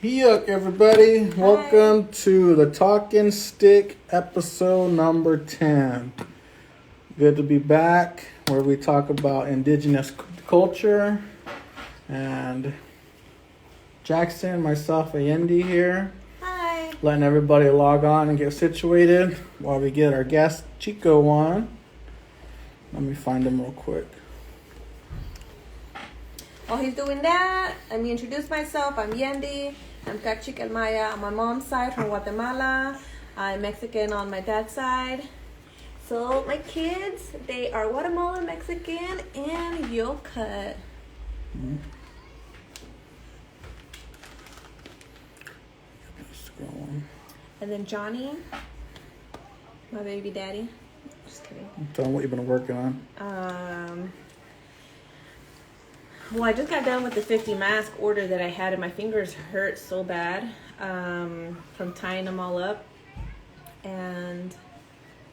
Yuck, everybody. Hi. Welcome to the Talking Stick episode number 10. Good to be back, where we talk about indigenous culture. And Jackson, myself, Allende here. Hi. Letting everybody log on and get situated while we get our guest Xico on. Let me find him real quick. While he's doing that, let me introduce myself. I'm Yendi. I'm Cachical Maya on my mom's side from Guatemala. I'm Mexican on my dad's side. So my kids, they are Guatemalan, Mexican, and Yocut. Mm-hmm. And then Johnny, my baby daddy. Just kidding. Tell them what you've been working on. Well, I just got done with the 50 mask order that I had, and my fingers hurt so bad from tying them all up. And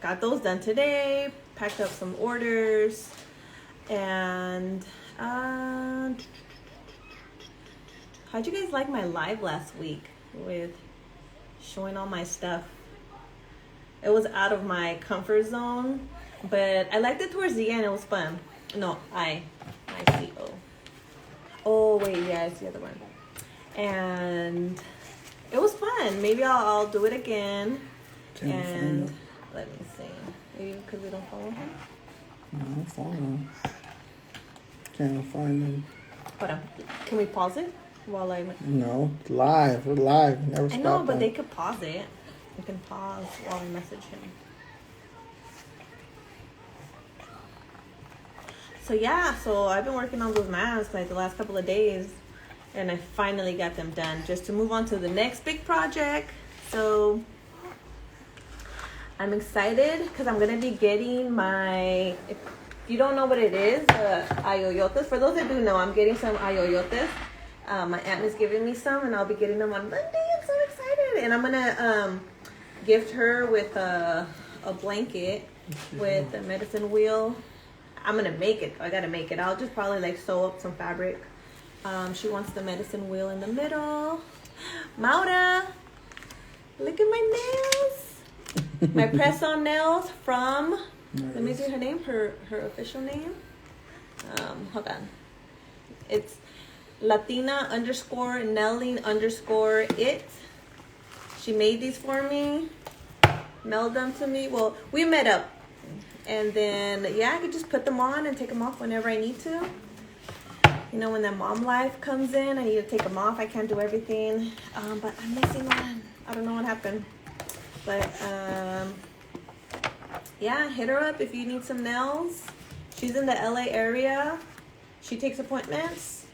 got those done today. Packed up some orders. And how'd you guys like my live last week with showing all my stuff? It was out of my comfort zone, but I liked it towards the end. It was fun. No, I-C-O. Oh, wait, yeah, it's the other one. And it was fun. Maybe I'll do it again. And let me see. Maybe because we don't follow him? No, I don't follow him. Can't find him. Hold on. Can we pause it while I... No, it's live. We're live. Never stop. I know, but they could pause it. You can pause while we message him. So yeah, so I've been working on those masks like the last couple of days, and I finally got them done just to move on to the next big project. So I'm excited because I'm going to be getting my, if you don't know what it is, ayoyotes. For those that do know, I'm getting some ayoyotes. My aunt is giving me some, and I'll be getting them on Monday. I'm so excited. And I'm going to gift her with a blanket with a medicine wheel. I'm going to make it. I got to make it. I'll just probably like sew up some fabric. She wants the medicine wheel in the middle. Maura, look at my nails. My press-on nails from, let me see her name, her official name. Hold on. It's Latina_nailing_it. She made these for me. Mailed them to me. Well, we met up. And then, yeah, I could just put them on and take them off whenever I need to. You know, when that mom life comes in, I need to take them off. I can't do everything. But I'm missing one. I don't know what happened. But, yeah, hit her up if you need some nails. She's in the LA area. She takes appointments.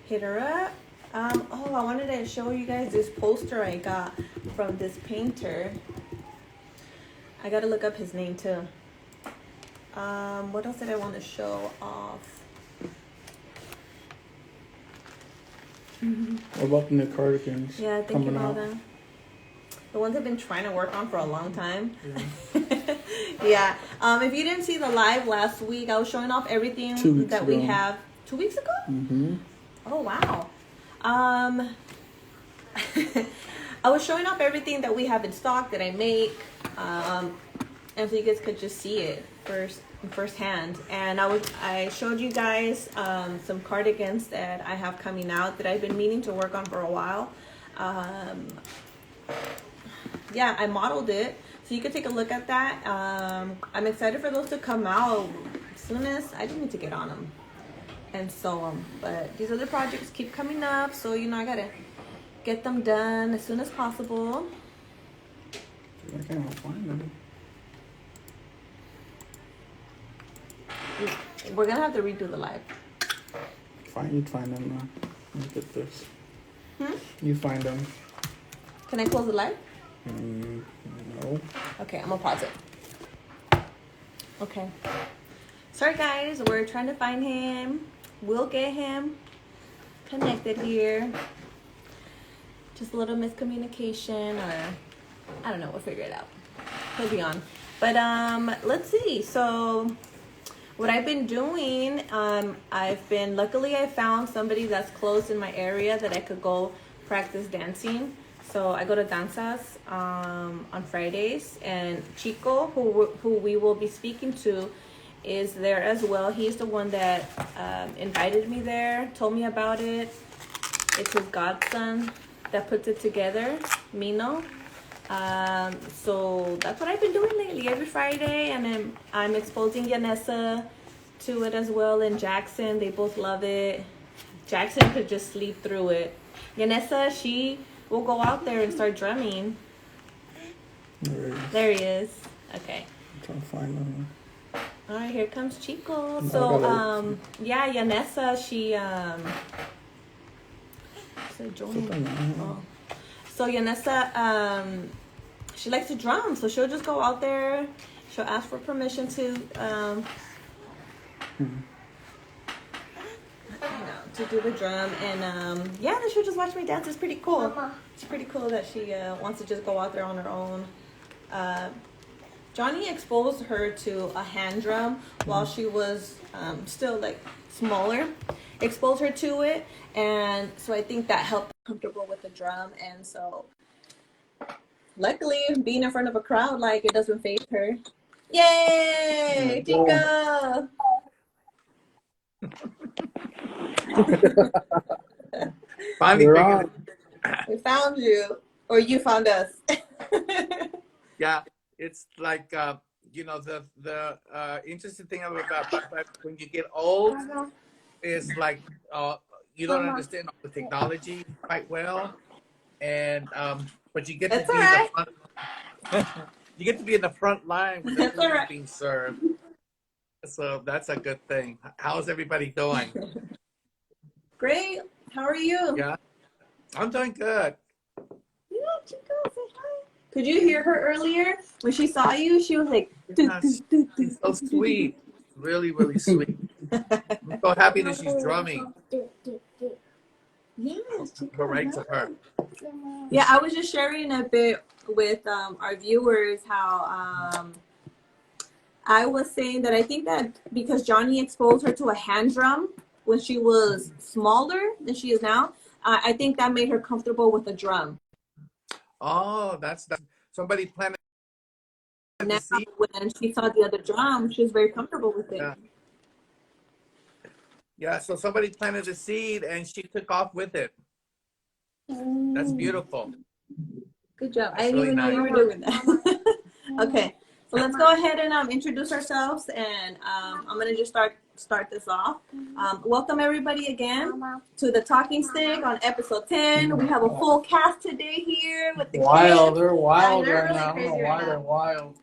Hit her up. Oh, I wanted to show you guys this poster I got from this painter. I got to look up his name, too. What else did I want to show off? What about the new cardigans? Yeah, thinking about them. The ones I've been trying to work on for a long time. Yeah. If you didn't see the live last week, I was showing off everything that we have. 2 weeks ago? Mm-hmm. Oh, wow. I was showing off everything that we have in stock that I make. And so you guys could just see it firsthand. And I showed you guys some cardigans that I have coming out that I've been meaning to work on for a while. Yeah, I modeled it, so you could take a look at that. I'm excited for those to come out as soon as I just need to get on them and sew them. But these other projects keep coming up, so you know I gotta get them done as soon as possible. I can't find them. We're gonna have to redo the live. You'd find them now. Look at this. You find them. Can I close the live? No. Okay, I'm gonna pause it. Okay. Sorry guys, we're trying to find him. We'll get him connected here. Just a little miscommunication, or I don't know, we'll figure it out. He'll be on. But let's see. So what I've been doing, luckily I found somebody that's close in my area that I could go practice dancing. So I go to danzas on Fridays, and Xico, who we will be speaking to, is there as well. He's the one that invited me there, told me about it. It's his godson that puts it together, Mino. So that's what I've been doing lately, every Friday, and then I'm exposing Yanessa to it as well, and Jackson. They both love it. Jackson could just sleep through it. Yanessa, she will go out there and start drumming. There he is. Okay. I'm trying to find him. All right, here comes Xico. So, yeah, Yanessa, she So Yanessa, she likes to drum, so she'll just go out there. She'll ask for permission to to do the drum, and yeah, then she'll just watch me dance. It's pretty cool. It's pretty cool that she wants to just go out there on her own. Johnny exposed her to a hand drum while she was still like smaller. Exposed her to it, and so I think that helped her comfortable with the drum. And so luckily, being in front of a crowd, like, it doesn't faze her. Yay, Chica! Finally, we found you, or you found us. Yeah, it's like you know, the interesting thing about when you get old is like you don't understand all the technology quite well, and but you get to be in the front. You get to be in the front line when the food is being served. So that's a good thing. How's everybody doing? Great. How are you? Yeah, I'm doing good. Yeah, Chico, say hi. Could you hear her earlier when she saw you? She was like, She's so sweet. Really, really sweet. I'm so happy that she's drumming. Yes, Go right to her. Yeah, I was just sharing a bit with our viewers how I was saying that I think that because Johnny exposed her to a hand drum when she was smaller than she is now, I think that made her comfortable with a drum. Oh, that's somebody planted Now, the seed. when she saw the other drum, she was very comfortable with it. Yeah. Yeah, so somebody planted the seed and she took off with it. That's beautiful. Good job. That's I didn't really even know you nice. were doing that. Okay, so let's go ahead and introduce ourselves, and I'm gonna just start this off. Welcome everybody again to the Talking Stick on episode 10. We have a full cast today here with the kids. They're wild They're right really now. I don't crazy know right why now. they're wild.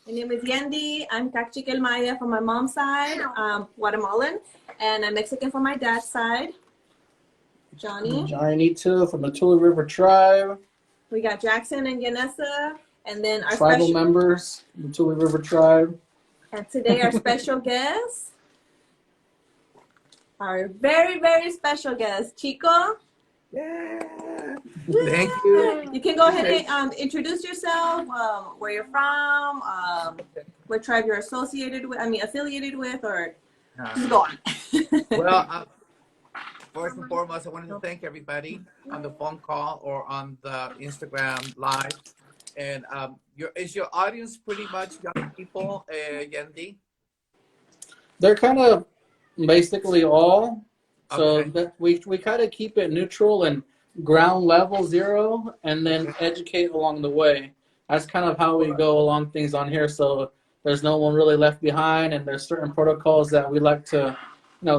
My name is Yendi. I'm Cachiquel Maya from my mom's side, Guatemalan, and I'm Mexican from my dad's side. Johnny too from the Tule River tribe. We got Jackson and Yanessa, and then our Tribal members, the Tule River tribe. And today our special guest, our very, very special guest, Xico. Yeah. Thank you. You can go ahead and introduce yourself, where you're from, what tribe you're affiliated with, or just go on. Well, first and foremost, I wanted to thank everybody on the phone call or on the Instagram live. And is your audience pretty much young people, Yendi? They're kind of basically all. So Okay. that we kind of keep it neutral and ground level zero, and then educate along the way. That's kind of how we go along things on here. So there's no one really left behind, and there's certain protocols that we like to,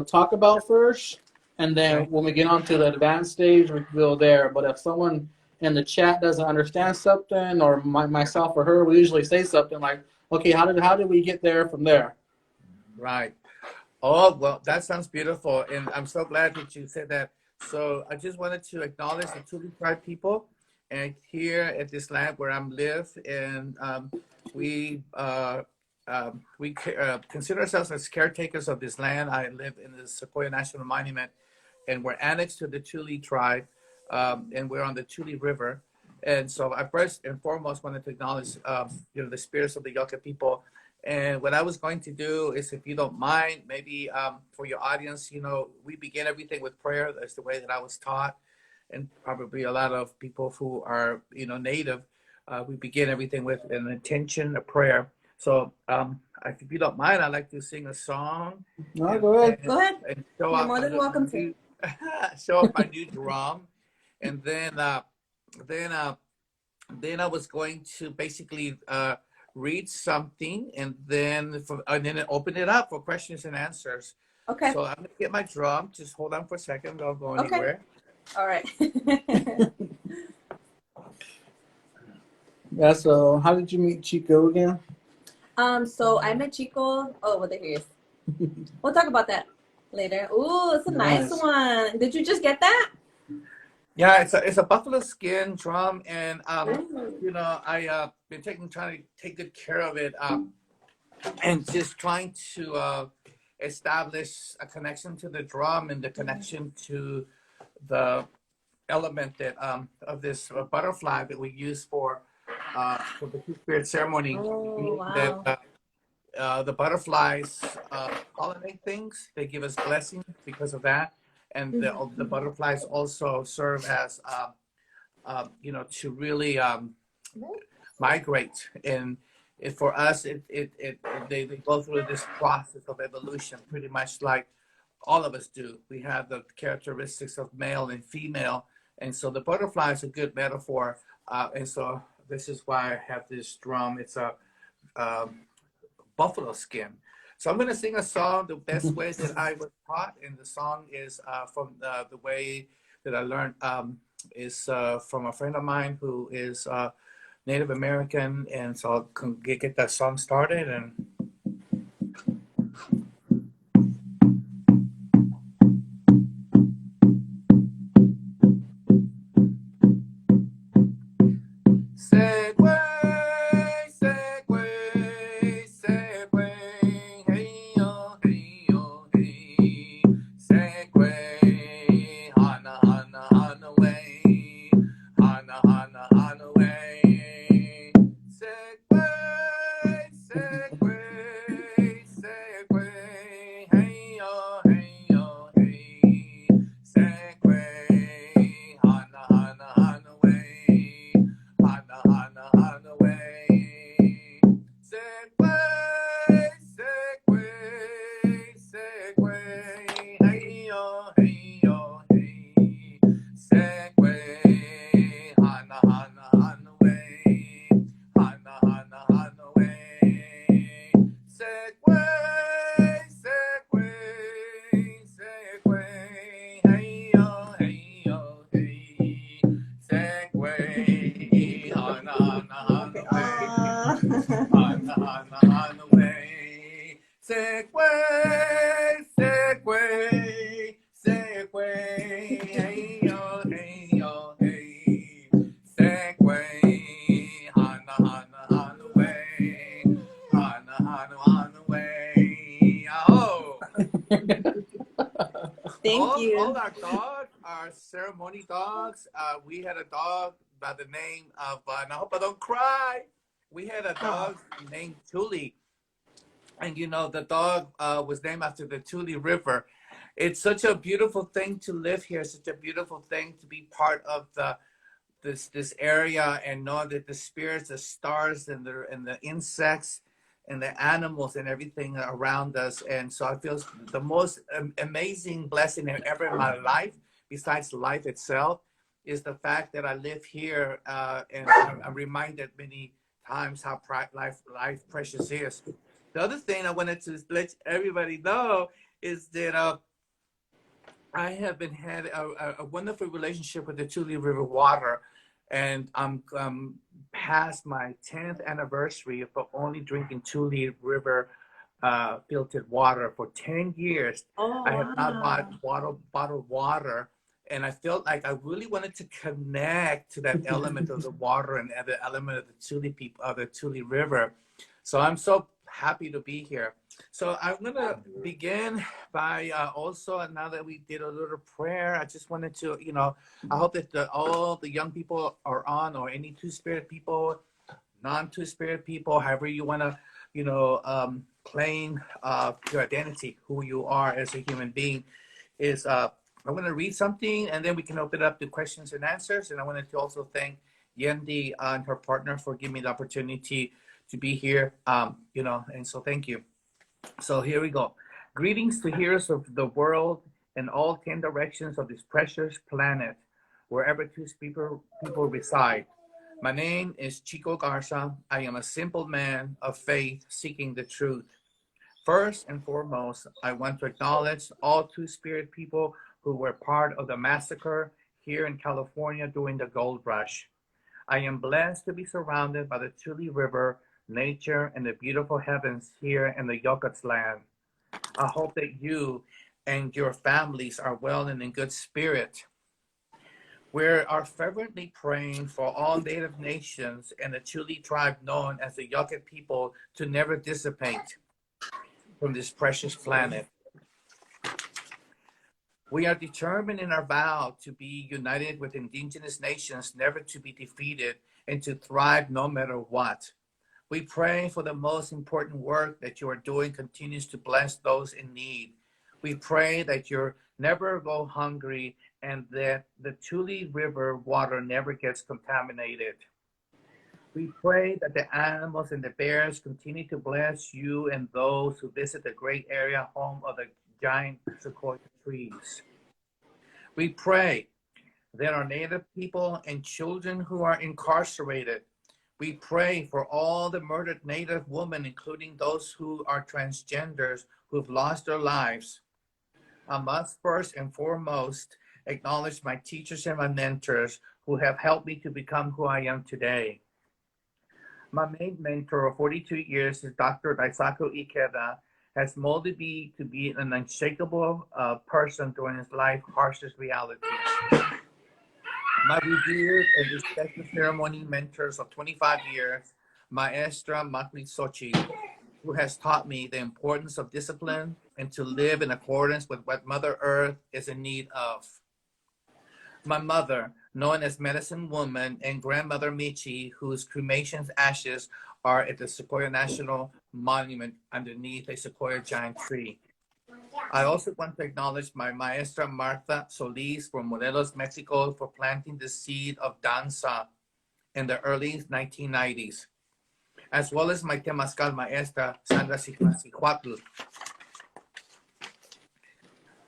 talk about first, and then when we get onto the advanced stage, we can go there. But if someone in the chat doesn't understand something, or myself or her, we usually say something like, "Okay, how did we get there from there?" Right. Oh, well, that sounds beautiful. And I'm so glad that you said that. So I just wanted to acknowledge the Tule tribe people. And here at this land where I live, and we consider ourselves as caretakers of this land. I live in the Sequoia National Monument, and we're annexed to the Tule tribe, and we're on the Tule River. And so I first and foremost wanted to acknowledge, the spirits of the Yoka people. And what I was going to do is, if you don't mind, maybe for your audience, we begin everything with prayer. That's the way that I was taught. and probably a lot of people who are, native, we begin everything with an intention, a prayer. So, if you don't mind, I'd like to sing a song No, and, go ahead. Go ahead. show You're off more my than little welcome to. new, show off my new drum, and then I was going to basically read something, and then open it up for questions and answers. Okay. So I'm gonna get my drum. Just hold on for a second. Don't go Okay. anywhere. All right. Yeah, so how did you meet Xico again? So I met Xico. Oh, well, there he is. We'll talk about that later. Ooh, it's a nice Nice. one. Did you just get that? Yeah, it's a buffalo skin drum, and Ooh. I been trying to take good care of it, and just trying to establish a connection to the drum and the connection to the element that of this butterfly that we use for the Two Spirit ceremony. Oh, That wow. the butterflies pollinate things. They give us blessings because of that, and the butterflies also serve as to really migrate. And for us, they go through this process of evolution, pretty much like all of us do. We have the characteristics of male and female, and so the butterfly is a good metaphor. And so this is why I have this drum. It's a buffalo skin. So I'm going to sing a song the best way that I was taught, and the song is from the way that I learned is from a friend of mine who is Native American, and so I'll get that song started. And Segway, segway, segway, hey yo, hey yo, hey. Segway, hana, hana, hana way, hana, hana, hana way. Segway, segway, segway, hey yo, hey yo, hey. Segway, hana, hana, hana way. Hana, hana, hana way. Segway, segway, segway. Hey yo, hey yo, hey. Segway, hana, hana, hana way. Hana, hana, hana way. Segway, segway, segway. Hey yo, hey yo, hey. Segway, hana, hana, hana way. Hana, hana, hana way. Segway, segway, segway. Hey yo, hey yo, hey. Segway, hana, hana, hana way. Hana, hana, hana way. Oh. Thank you. All our dogs are ceremony dogs. We had a dog by the name of, and I hope I don't cry. We had a dog named Tule, and the dog was named after the Tule River. It's such a beautiful thing to live here. Such a beautiful thing to be part of this area, and know that the spirits, the stars, and the insects, and the animals, and everything around us. And so I feel the most amazing blessing ever in my life, besides life itself, is the fact that I live here, and I'm reminded many times how life precious is. The other thing I wanted to let everybody know is that I have had a wonderful relationship with the Tule River water, and I'm past my 10th anniversary of only drinking Tule River filtered water for 10 years. Oh, I have not wow. bottled water, and I felt like I really wanted to connect to that element of the water and the element of the Tule people, of the Tule River. So I'm so happy to be here. So I'm gonna begin by also, now that we did a little prayer, I just wanted to, I hope that all the young people are on, or any Two-Spirit people, non-Two-Spirit people, however you want to, claim your identity, who you are as a human being, is I'm going to read something, and then we can open it up to questions and answers. And I wanted to also thank Yendi and her partner for giving me the opportunity to be here. And so thank you. So here we go. Greetings to heroes of the world in all 10 directions of this precious planet, wherever two people reside. My name is Xico Garza. I am a simple man of faith seeking the truth. First and foremost, I want to acknowledge all Two-Spirit people who were part of the massacre here in California during the gold rush. I am blessed to be surrounded by the Tule River, nature, and the beautiful heavens here in the Yokuts land. I hope that you and your families are well and in good spirit. We are fervently praying for all Native nations and the Tule tribe known as the Yokut people to never dissipate from this precious planet. We are determined in our vow to be united with Indigenous nations, never to be defeated, and to thrive no matter what. We pray for the most important work that you are doing continues to bless those in need. We pray that you never go hungry and that the Tule River water never gets contaminated. We pray that the animals and the bears continue to bless you and those who visit the great area home of the giant sequoia trees. We pray that our Native people and children who are incarcerated. We pray for all the murdered Native women, including those who are transgenders who've lost their lives. I must first and foremost acknowledge my teachers and my mentors who have helped me to become who I am today. My main mentor of 42 years is Dr. Daisaku Ikeda, has molded me to be an unshakable person during his life's harshest realities. My revered and respected ceremony mentors of 25 years, Maestra Makli Sochi, who has taught me the importance of discipline and to live in accordance with what Mother Earth is in need of. My mother, known as Medicine Woman, and grandmother Mechi, whose cremation's ashes are at the Sequoia National Monument underneath a sequoia giant tree. I also want to acknowledge my Maestra Martha Solis from Morelos, Mexico, for planting the seed of danza in the early 1990s, as well as my temazcal Maestra Sandra Sihuatl.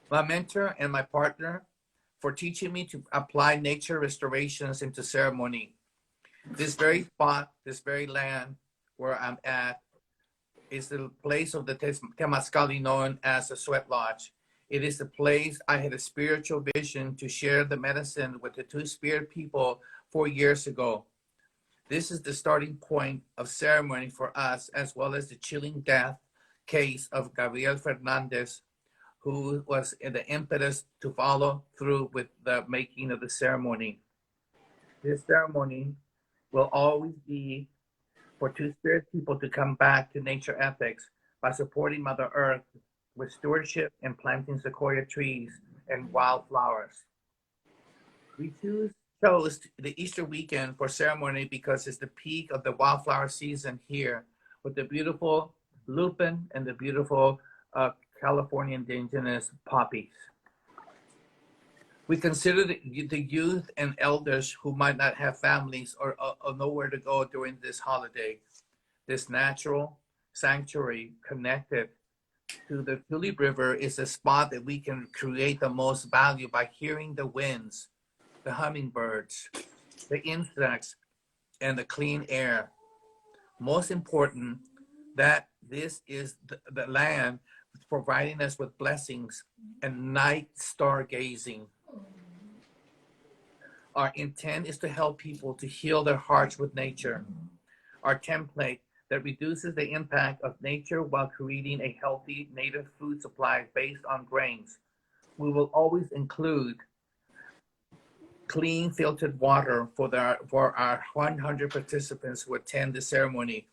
My mentor and my partner for teaching me to apply nature restorations into ceremony. This very spot, this very land where I'm at, is the place of the Temazcalli known as the Sweat Lodge. It is the place I had a spiritual vision to share the medicine with the Two-Spirit people 4 years ago. This is the starting point of ceremony for us, as well as the chilling death case of Gabriel Fernandez, who was in the impetus to follow through with the making of the ceremony. This ceremony will always be for Two-Spirit people to come back to nature ethics by supporting Mother Earth with stewardship and planting sequoia trees and wildflowers. We chose the Easter weekend for ceremony because it's the peak of the wildflower season here, with the beautiful lupin and the beautiful California indigenous poppies. We consider the youth and elders who might not have families or nowhere to go during this holiday. This natural sanctuary connected to the Tule River is a spot that we can create the most value by hearing the winds, the hummingbirds, the insects, and the clean air. Most important, that this is the land providing us with blessings and night stargazing. Our intent is to help people to heal their hearts with nature. Our template that reduces the impact of nature while creating a healthy native food supply based on grains. We will always include clean filtered water for our 100 participants who attend the ceremony.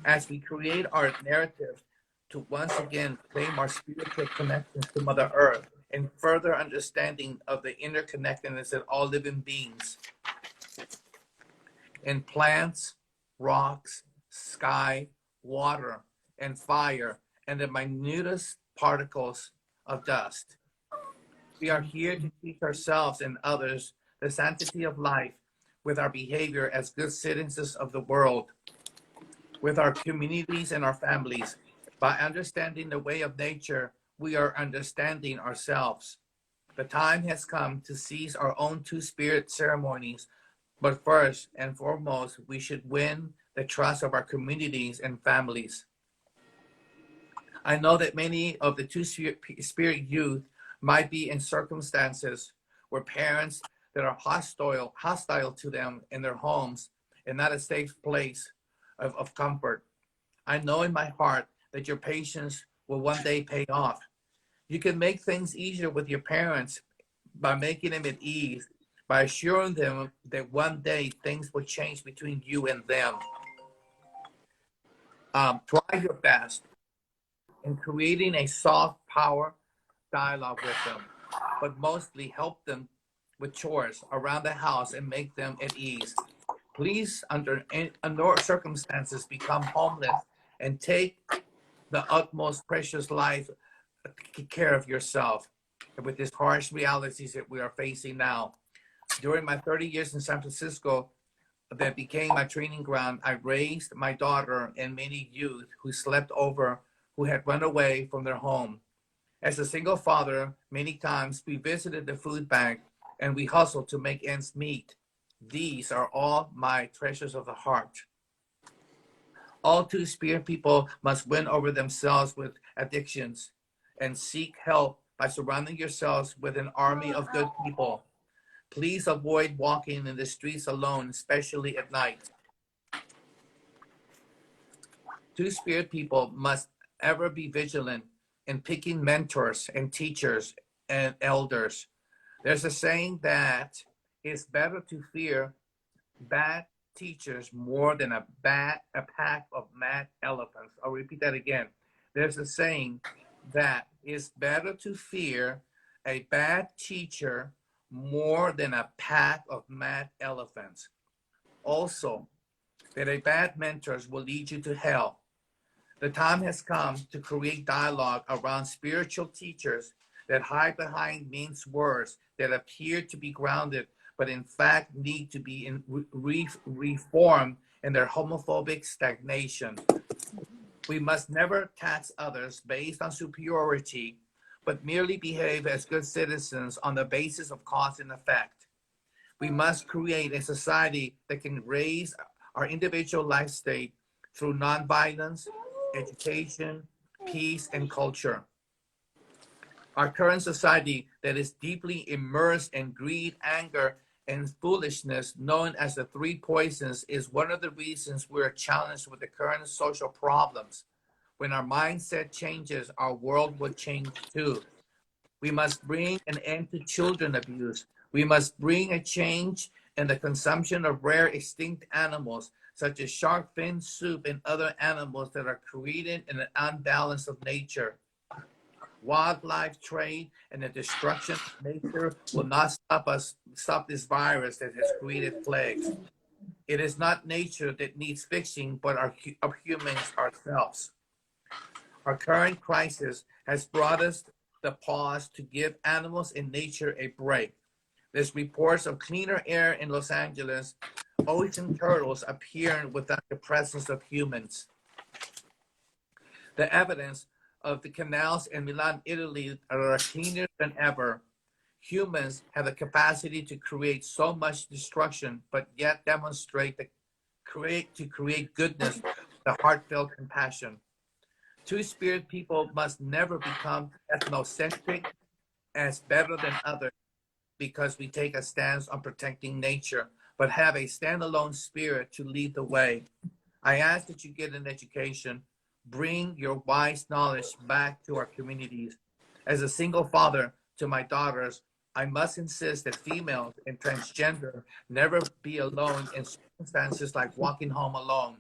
As we create our narrative to once again claim our spiritual connections to Mother Earth and further understanding of the interconnectedness of all living beings in plants, rocks, sky, water, and fire, and the minutest particles of dust. We are here to teach ourselves and others the sanctity of life with our behavior as good citizens of the world, with our communities and our families. By understanding the way of nature, we are understanding ourselves. The time has come to seize our own two-spirit ceremonies, but first and foremost, we should win the trust of our communities and families. I know that many of the two-spirit youth might be in circumstances where parents that are hostile to them in their homes and not a safe place of comfort. I know in my heart that your patience will one day pay off. You can make things easier with your parents by making them at ease, by assuring them that one day things will change between you and them. Try your best in creating a soft power dialogue with them, but mostly help them with chores around the house and make them at ease. Please, under no circumstances, become homeless and take the utmost precious life care of yourself with these harsh realities that we are facing now. During my 30 years in San Francisco, that became my training ground, I raised my daughter and many youth who slept over, who had run away from their home. As a single father, many times we visited the food bank and we hustled to make ends meet. These are all my treasures of the heart. All two-spirit people must win over themselves with addictions and seek help by surrounding yourselves with an army of good people. Please avoid walking in the streets alone, especially at night. Two-spirit people must ever be vigilant in picking mentors and teachers and elders. There's a saying that it's better to fear bad teachers more than a pack of mad elephants. I'll repeat that again. There's a saying that it's better to fear a bad teacher more than a pack of mad elephants. Also, that a bad mentor will lead you to hell. The time has come to create dialogue around spiritual teachers that hide behind mean words that appear to be grounded, but in fact need to be reformed in their homophobic stagnation. We must never tax others based on superiority, but merely behave as good citizens on the basis of cause and effect. We must create a society that can raise our individual life state through nonviolence, education, peace, and culture. Our current society that is deeply immersed in greed, anger, and foolishness, known as the three poisons, is one of the reasons we're challenged with the current social problems. When our mindset changes, our world will change too. We must bring an end to children abuse. We must bring a change in the consumption of rare extinct animals, such as shark fin soup and other animals that are created in an unbalance of nature. Wildlife trade and the destruction of nature will not stop this virus that has created plagues. It is not nature that needs fixing, but our humans ourselves. Our current crisis has brought us the pause to give animals and nature a break. There's reports of cleaner air in Los Angeles, ocean turtles appearing without the presence of humans. The evidence of the canals in Milan, Italy are cleaner than ever. Humans have the capacity to create so much destruction, but yet demonstrate to create goodness, the heartfelt compassion. Two-spirit people must never become ethnocentric as better than others because we take a stance on protecting nature, but have a standalone spirit to lead the way. I ask that you get an education, bring your wise knowledge back to our communities. As a single father to my daughters, I must insist that females and transgender never be alone in circumstances like walking home alone.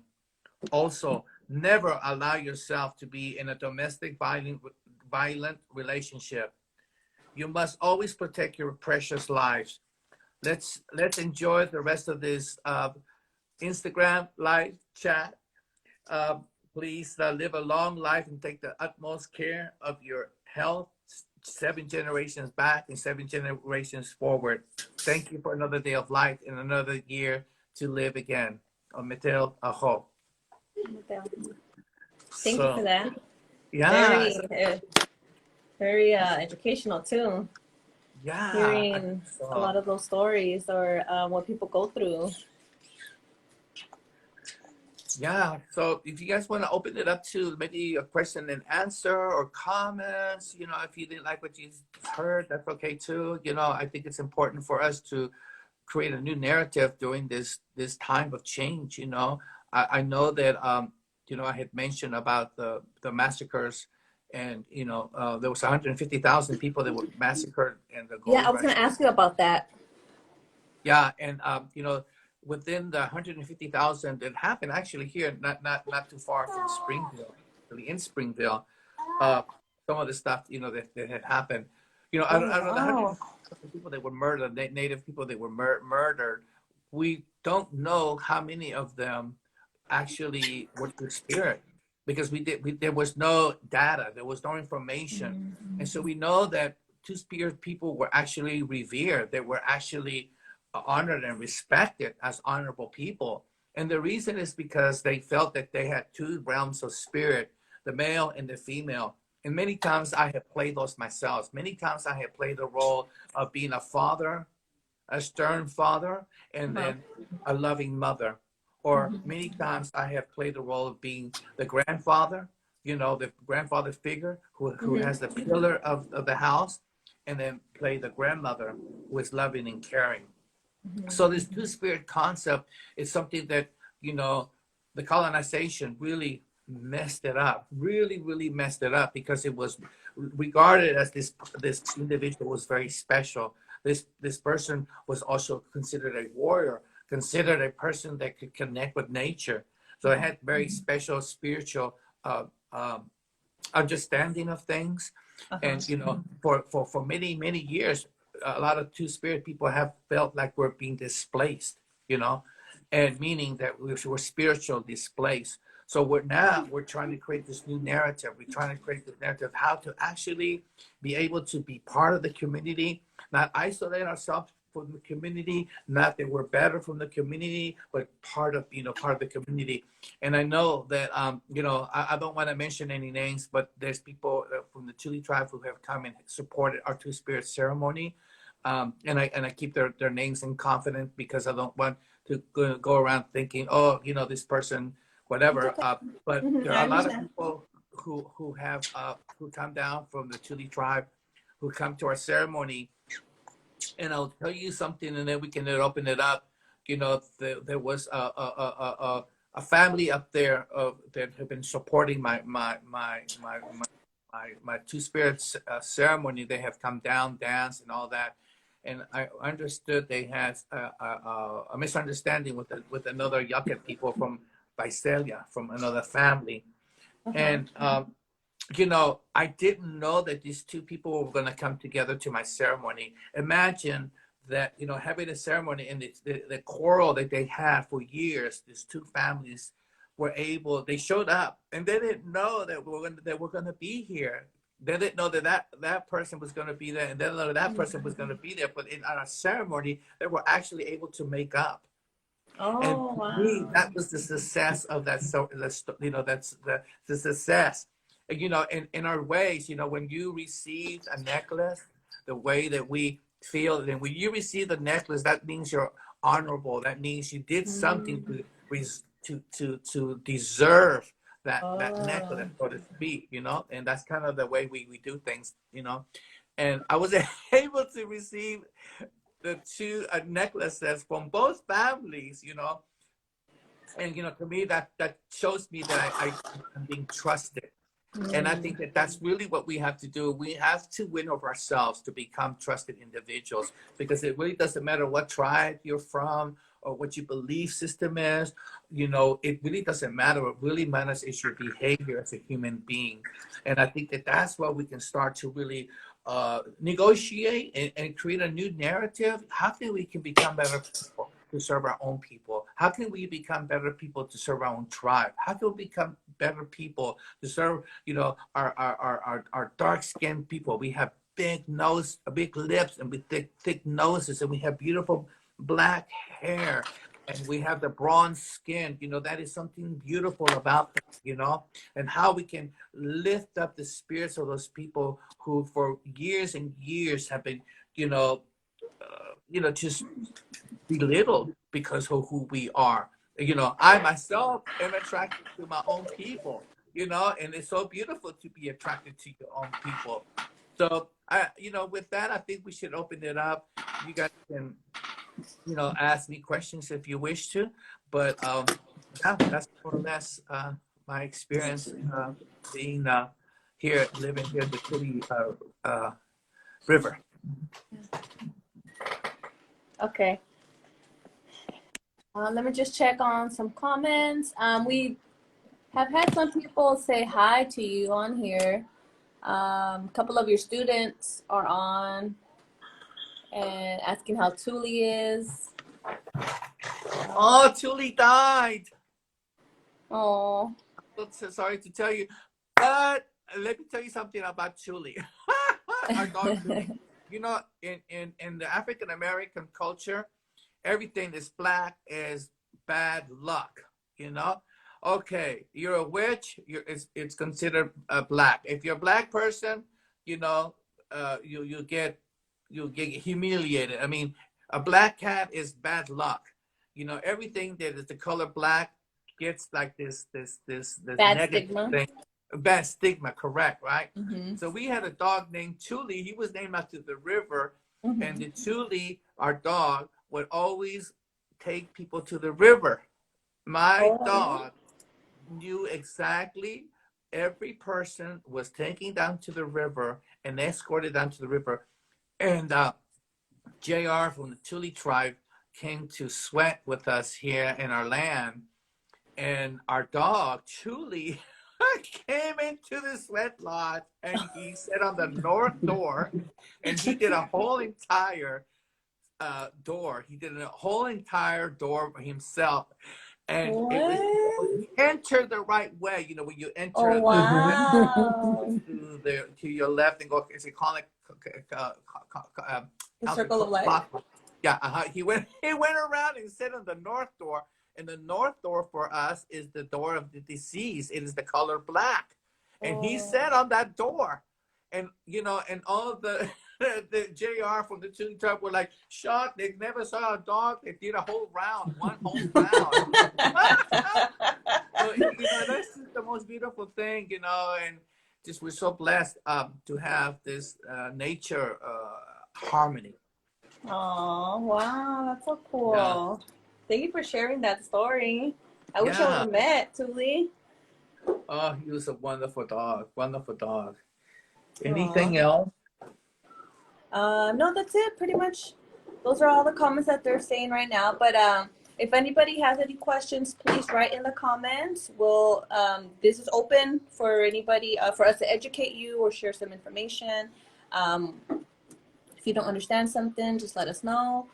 Also, never allow yourself to be in a domestic violent relationship. You must always protect your precious lives. Let's enjoy the rest of this Instagram live chat. Please live a long life and take the utmost care of your health. 7 generations back and 7 generations forward. Thank you for another day of life and another year to live again. Ometel aho. Thank you for that. Yeah. Very educational too. Yeah. Hearing a lot of those stories or what people go through. Yeah. So if you guys want to open it up to maybe a question and answer or comments, you know, if you didn't like what you heard, that's okay too. You know, I think it's important for us to create a new narrative during this time of change. You know, I know that you know, I had mentioned about the massacres, and you know, there was 150,000 people that were massacred in the gold rush. I was going to ask you about that. Yeah, and you know, within the 150,000 that happened actually here, not too far from Springville, really in Springville, some of the stuff, you know, that had happened, you know, out of the 150,000 people that were murdered, native people that were murdered, we don't know how many of them actually were to spirit, because there was no data, there was no information, and so we know that Two-Spirit people were actually revered, they were actually honored and respected as honorable people. And the reason is because they felt that they had two realms of spirit, the male and the female. And many times I have played those myself. Many times I have played the role of being a father, a stern father, and then a loving mother. Or many times I have played the role of being the grandfather, you know, the grandfather figure who has the pillar of the house, and then play the grandmother who is loving and caring. So this Two-Spirit concept is something that, you know, the colonization really messed it up, really messed it up, because it was regarded as this individual was very special. This person was also considered a warrior, considered a person that could connect with nature. So it had very special spiritual understanding of things. And, you know, for many years, a lot of Two-Spirit people have felt like we're being displaced, you know, and meaning that we're spiritual displaced. So we're trying to create this new narrative. We're trying to create this narrative how to actually be able to be part of the community, not isolate ourselves from the community, not that we're better from the community, but part of the community. And I know that you know, I don't want to mention any names, but there's people from the Tule tribe who have come and supported our Two-Spirit ceremony. And I keep their names in confidence, because I don't want to go around thinking, oh, you know, this person, whatever. But there are a lot of people who have who come down from the Tule tribe, who come to our ceremony. And I'll tell you something, and then we can open it up. You know, there was a family up there that have been supporting my Two-Spirit ceremony. They have come down, dance, and all that. And I understood they had a misunderstanding with another Yucca people from Visalia, from another family. And you know, I didn't know that these two people were going to come together to my ceremony. Imagine that, you know, having a ceremony, and the quarrel that they had for years, these two families they showed up, and they didn't know that we're going to be here. They didn't know that person was going to be there, and they didn't know that person was going to be there. But in our ceremony, they were actually able to make up. And for me, that was the success of that. So, you know, that's the success. And, you know, in our ways, you know, when you receive a necklace, the way that we feel, and when you receive the necklace, that means you're honorable. That means you did something to deserve that necklace, so to speak, you know. And that's kind of the way we do things, you know. And I was able to receive the two necklaces from both families, you know. And, you know, to me, that shows me that I'm being trusted. And I think that that's really what we have to do. We have to win over ourselves to become trusted individuals, because it really doesn't matter what tribe you're from or what your belief system is. You know, it really doesn't matter. What really matters is your behavior as a human being. And I think that that's where we can start to really negotiate and create a new narrative. How can we become better people to serve our own people? How can we become better people to serve our own tribe? How can we become better people to serve, you know, our dark-skinned people? We have big nose, big lips, and with thick noses, and we have beautiful black hair, and we have the bronze skin. That is something beautiful about them. And how we can lift up the spirits of those people who, for years and years, have been, just belittled because of who we are. I myself am attracted to my own people, and it's so beautiful to be attracted to your own people. So, with that, I think we should open it up. You guys can, ask me questions if you wish to, but yeah, that's more or less my experience being living here at the Tule River. Okay. Let me just check on some comments. We have had some people say hi to you on here. A couple of your students are on and asking how Tule is. Oh, Tule died. Oh. I'm so sorry to tell you, but let me tell you something about Tule. Our dog Tule. In the African American culture, everything that's black is bad luck. Okay, you're a witch. It's considered black. If you're a black person, you get humiliated. I mean, a black cat is bad luck. Everything that is the color black gets like this Bad negative stigma. thing. Bad stigma, correct, right? Mm-hmm. So we had a dog named Tule. He was named after the river, Mm-hmm. and the Tule, our dog, would always take people to the river. My dog knew exactly every person was taking down to the river and escorted down to the river. And JR from the Tule tribe came to sweat with us here in our land. And our dog, Tule, came into the sweat lodge and he sat on the north door and he did a whole entire door. He did a whole entire door himself. And he entered the right way. When you enter to your left and go, it's a the circle of life. Yeah, he went around and sat on the north door. And the north door for us is the door of the deceased. It is the color black. And he sat on that door. And, and all of the JR from the Tule tribe were like, shocked. They never saw a dog. They did a whole round, one whole round. So, that's just the most beautiful thing, and just we're so blessed to have this nature harmony. Oh, wow. That's so cool. Yeah. Thank you for sharing that story. I wish I would have met Tule. Oh, he was a wonderful dog. Wonderful dog. Anything else? No, that's it. Pretty much. Those are all the comments that they're saying right now. But if anybody has any questions, please write in the comments. We'll this is open for anybody for us to educate you or share some information. If you don't understand something, just let us know.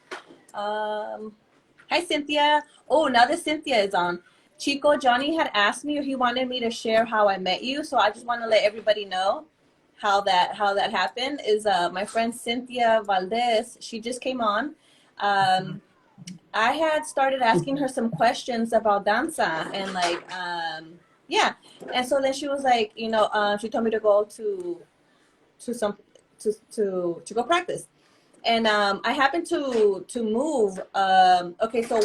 Hi, Cynthia. Oh, now that Cynthia is on. Xico, Johnny had asked me, or he wanted me to share how I met you. So I just want to let everybody know how that happened. Is my friend Cynthia Valdez. She just came on. I had started asking her some questions about danza and yeah. And so then she was like, she told me to go to go practice. And I happened to move. Okay, so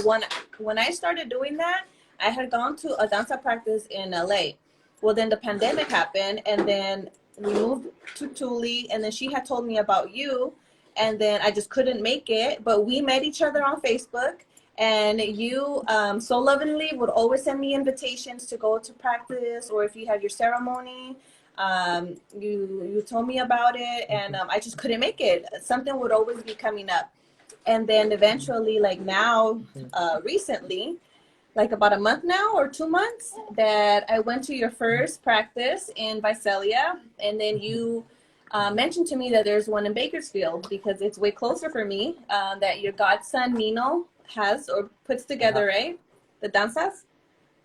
when I started doing that, I had gone to a danza practice in LA. Well, then the pandemic happened, and then we moved to Tule, and then she had told me about you, and then I just couldn't make it. But we met each other on Facebook, and you so lovingly would always send me invitations to go to practice, or if you had your ceremony. You told me about it, and I just couldn't make it. Something would always be coming up. And then eventually, like now, recently, like about a month now or 2 months, that I went to your first practice in Visalia, and then you mentioned to me that there's one in Bakersfield because it's way closer for me, that your godson Nino has or puts together, right? The danzas.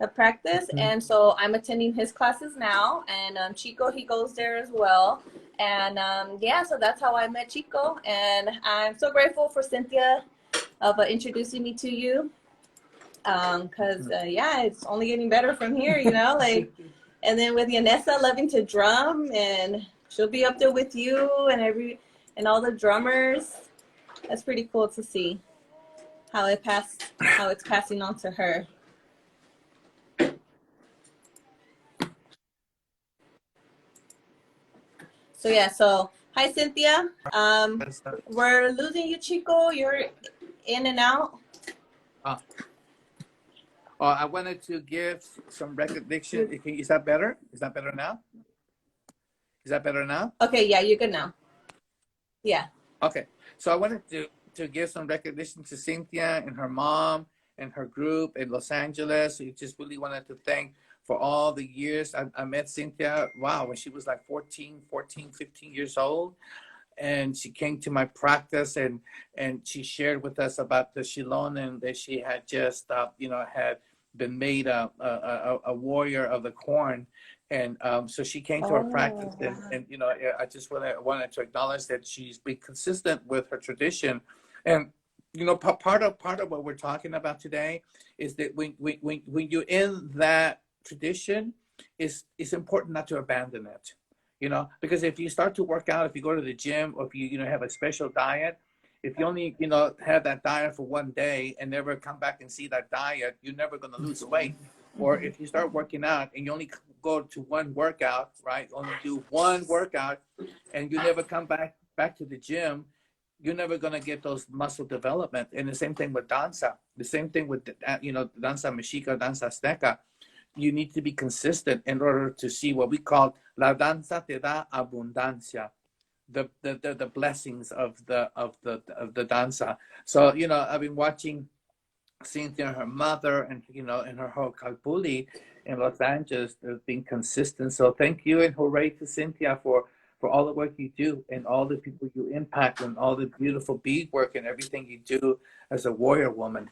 The practice, and so I'm attending his classes now, and Xico, he goes there as well, And yeah, so that's how I met Xico. And I'm so grateful for Cynthia of introducing me to you. Because yeah, it's only getting better from here, you know, like, and then with Yanessa loving to drum, and she'll be up there with you and all the drummers. That's pretty cool to see how it's passing on to her. So yeah, so hi Cynthia. We're losing you, Xico. You're in and out. I wanted to give some recognition. Is that better? Is that better now? Is that better now? Okay, yeah, you're good now. Yeah. Okay, so I wanted to give some recognition to Cynthia and her mom and her group in Los Angeles. We just really wanted to thank for all the years. I met Cynthia, wow, when she was like 14, 15 years old. And she came to my practice and she shared with us about the Shilon, and that she had just, had been made a warrior of the corn. And so she came to our practice, and I just wanted to acknowledge that she's been consistent with her tradition. And part of what we're talking about today is that when you're in that tradition, it's important not to abandon it. Because if you start to work out, if you go to the gym, or if you have a special diet, if you only have that diet for one day and never come back and see that diet, you're never going to lose weight. Or if you start working out and you only go to one workout, right? Only do one workout, and you never come back to the gym, you're never going to get those muscle development. And the same thing with danza. The same thing with danza mexica, danza azteca. You need to be consistent in order to see what we call la danza te da abundancia, the blessings of the danza. So I've been watching Cynthia and her mother, and and her whole Calpulli in Los Angeles, being consistent. So thank you, and hooray to Cynthia for all the work you do, and all the people you impact, and all the beautiful beadwork and everything you do as a warrior woman.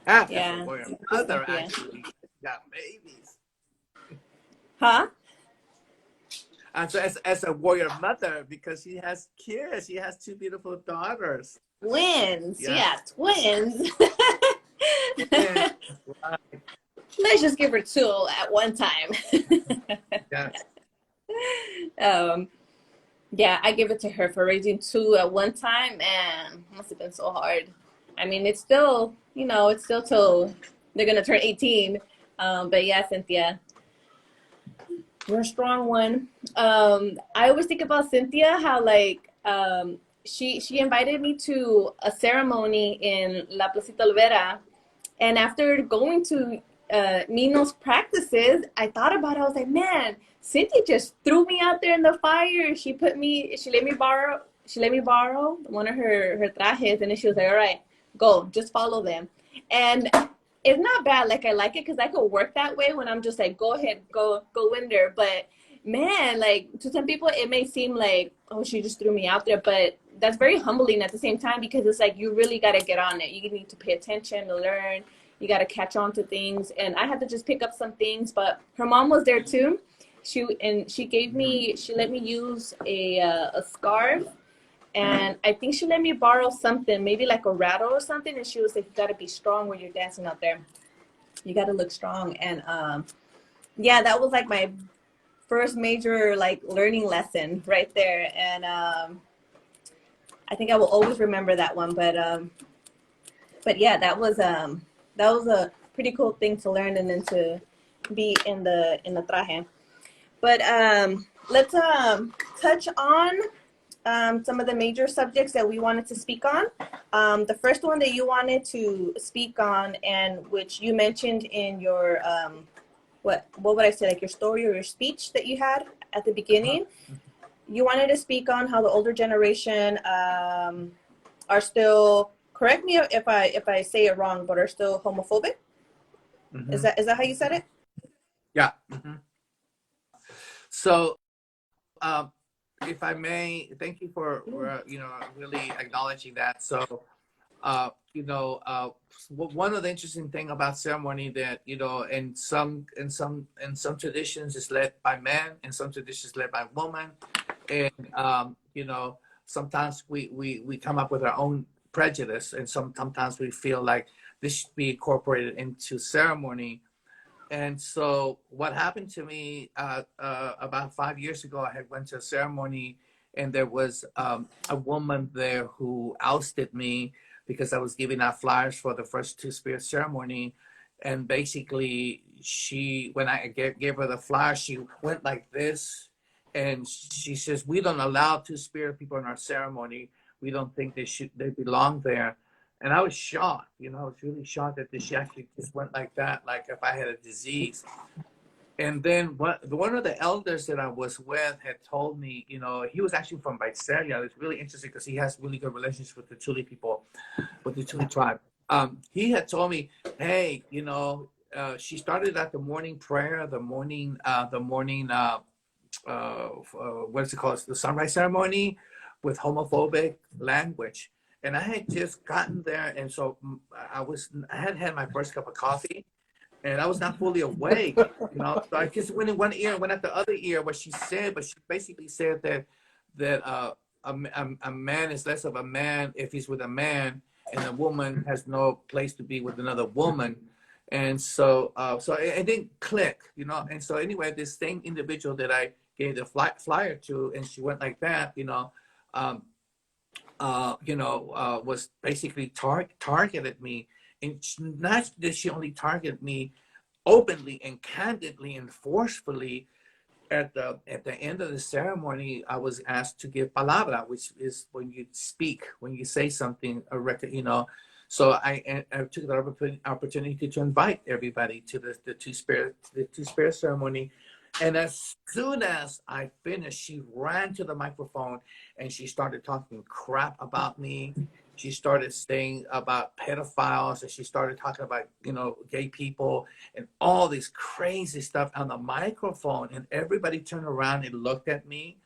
As a warrior mother, actually, got babies. Huh? And so as a warrior mother, because she has kids, she has two beautiful daughters. Twins. Yeah, twins. Yeah. Let's just give her two at one time. Yes. Yeah, I give it to her for raising two at one time, and must have been so hard. I mean, it's still, it's still till they're gonna turn 18. But yeah, Cynthia, you're a strong one. I always think about Cynthia, how she invited me to a ceremony in La Placita Olvera, and after going to Nino's practices, I thought about it. I was like, man, Cynthia just threw me out there in the fire. She let me borrow one of her trajes, and then she was like, all right, go, just follow them. And it's not bad. Like, I like it because I could work that way when I'm just like, go ahead, go in there. But man, like, to some people, it may seem like, oh, she just threw me out there. But that's very humbling at the same time, because it's like, you really got to get on it. You need to pay attention to learn. You got to catch on to things. And I had to just pick up some things, but her mom was there too. She let me use a scarf, and I think she let me borrow something, maybe like a rattle or something. And she was like, you got to be strong when you're dancing out there. You got to look strong. And yeah, that was like my first major learning lesson right there. And I think I will always remember that one. But yeah, that was a pretty cool thing to learn, and then to be in the traje. But let's touch on some of the major subjects that we wanted to speak on. The first one that you wanted to speak on, and which you mentioned in your what would I say, like your story or your speech that you had at the beginning. You wanted to speak on how the older generation are still, correct me if I say it wrong, but are still homophobic. Mm-hmm. Is that how you said it? Yeah. Mm-hmm. So, if I may, thank you for really acknowledging that. So, one of the interesting thing about ceremony that, in some traditions is led by men, in some traditions led by women, and sometimes we come up with our own prejudice, and sometimes we feel like this should be incorporated into ceremony. And so what happened to me about 5 years ago, I had went to a ceremony, and there was a woman there who ousted me because I was giving out flyers for the first Two-Spirit ceremony. And basically, when I gave her the flyer, she went like this, and she says, "We don't allow Two-Spirit people in our ceremony. We don't think they belong there." And I was shocked, I was really shocked that she actually just went like that, like if I had a disease. And then one of the elders that I was with had told me, he was actually from Visalia. It's really interesting because he has really good relations with the Tule people, with the Tule tribe. He had told me, hey, she started at the morning prayer, what is it called? The sunrise ceremony with homophobic language. And I had just gotten there, and so I had my first cup of coffee, and I was not fully awake, So I just went in one ear and went out the other ear what she said, but she basically said that a man is less of a man if he's with a man, and a woman has no place to be with another woman. And so it didn't click, And so anyway, this same individual that I gave the flyer to, and she went like that, was basically targeted me. And not that she only targeted me openly and candidly and forcefully. At the end of the ceremony, I was asked to give palabra, which is when you speak, when you say something, a record, So I took the opportunity to invite everybody to the Two-Spirit ceremony. And as soon as I finished, she ran to the microphone and she started talking crap about me. She started saying about pedophiles, and she started talking about, gay people and all this crazy stuff on the microphone. And everybody turned around and looked at me.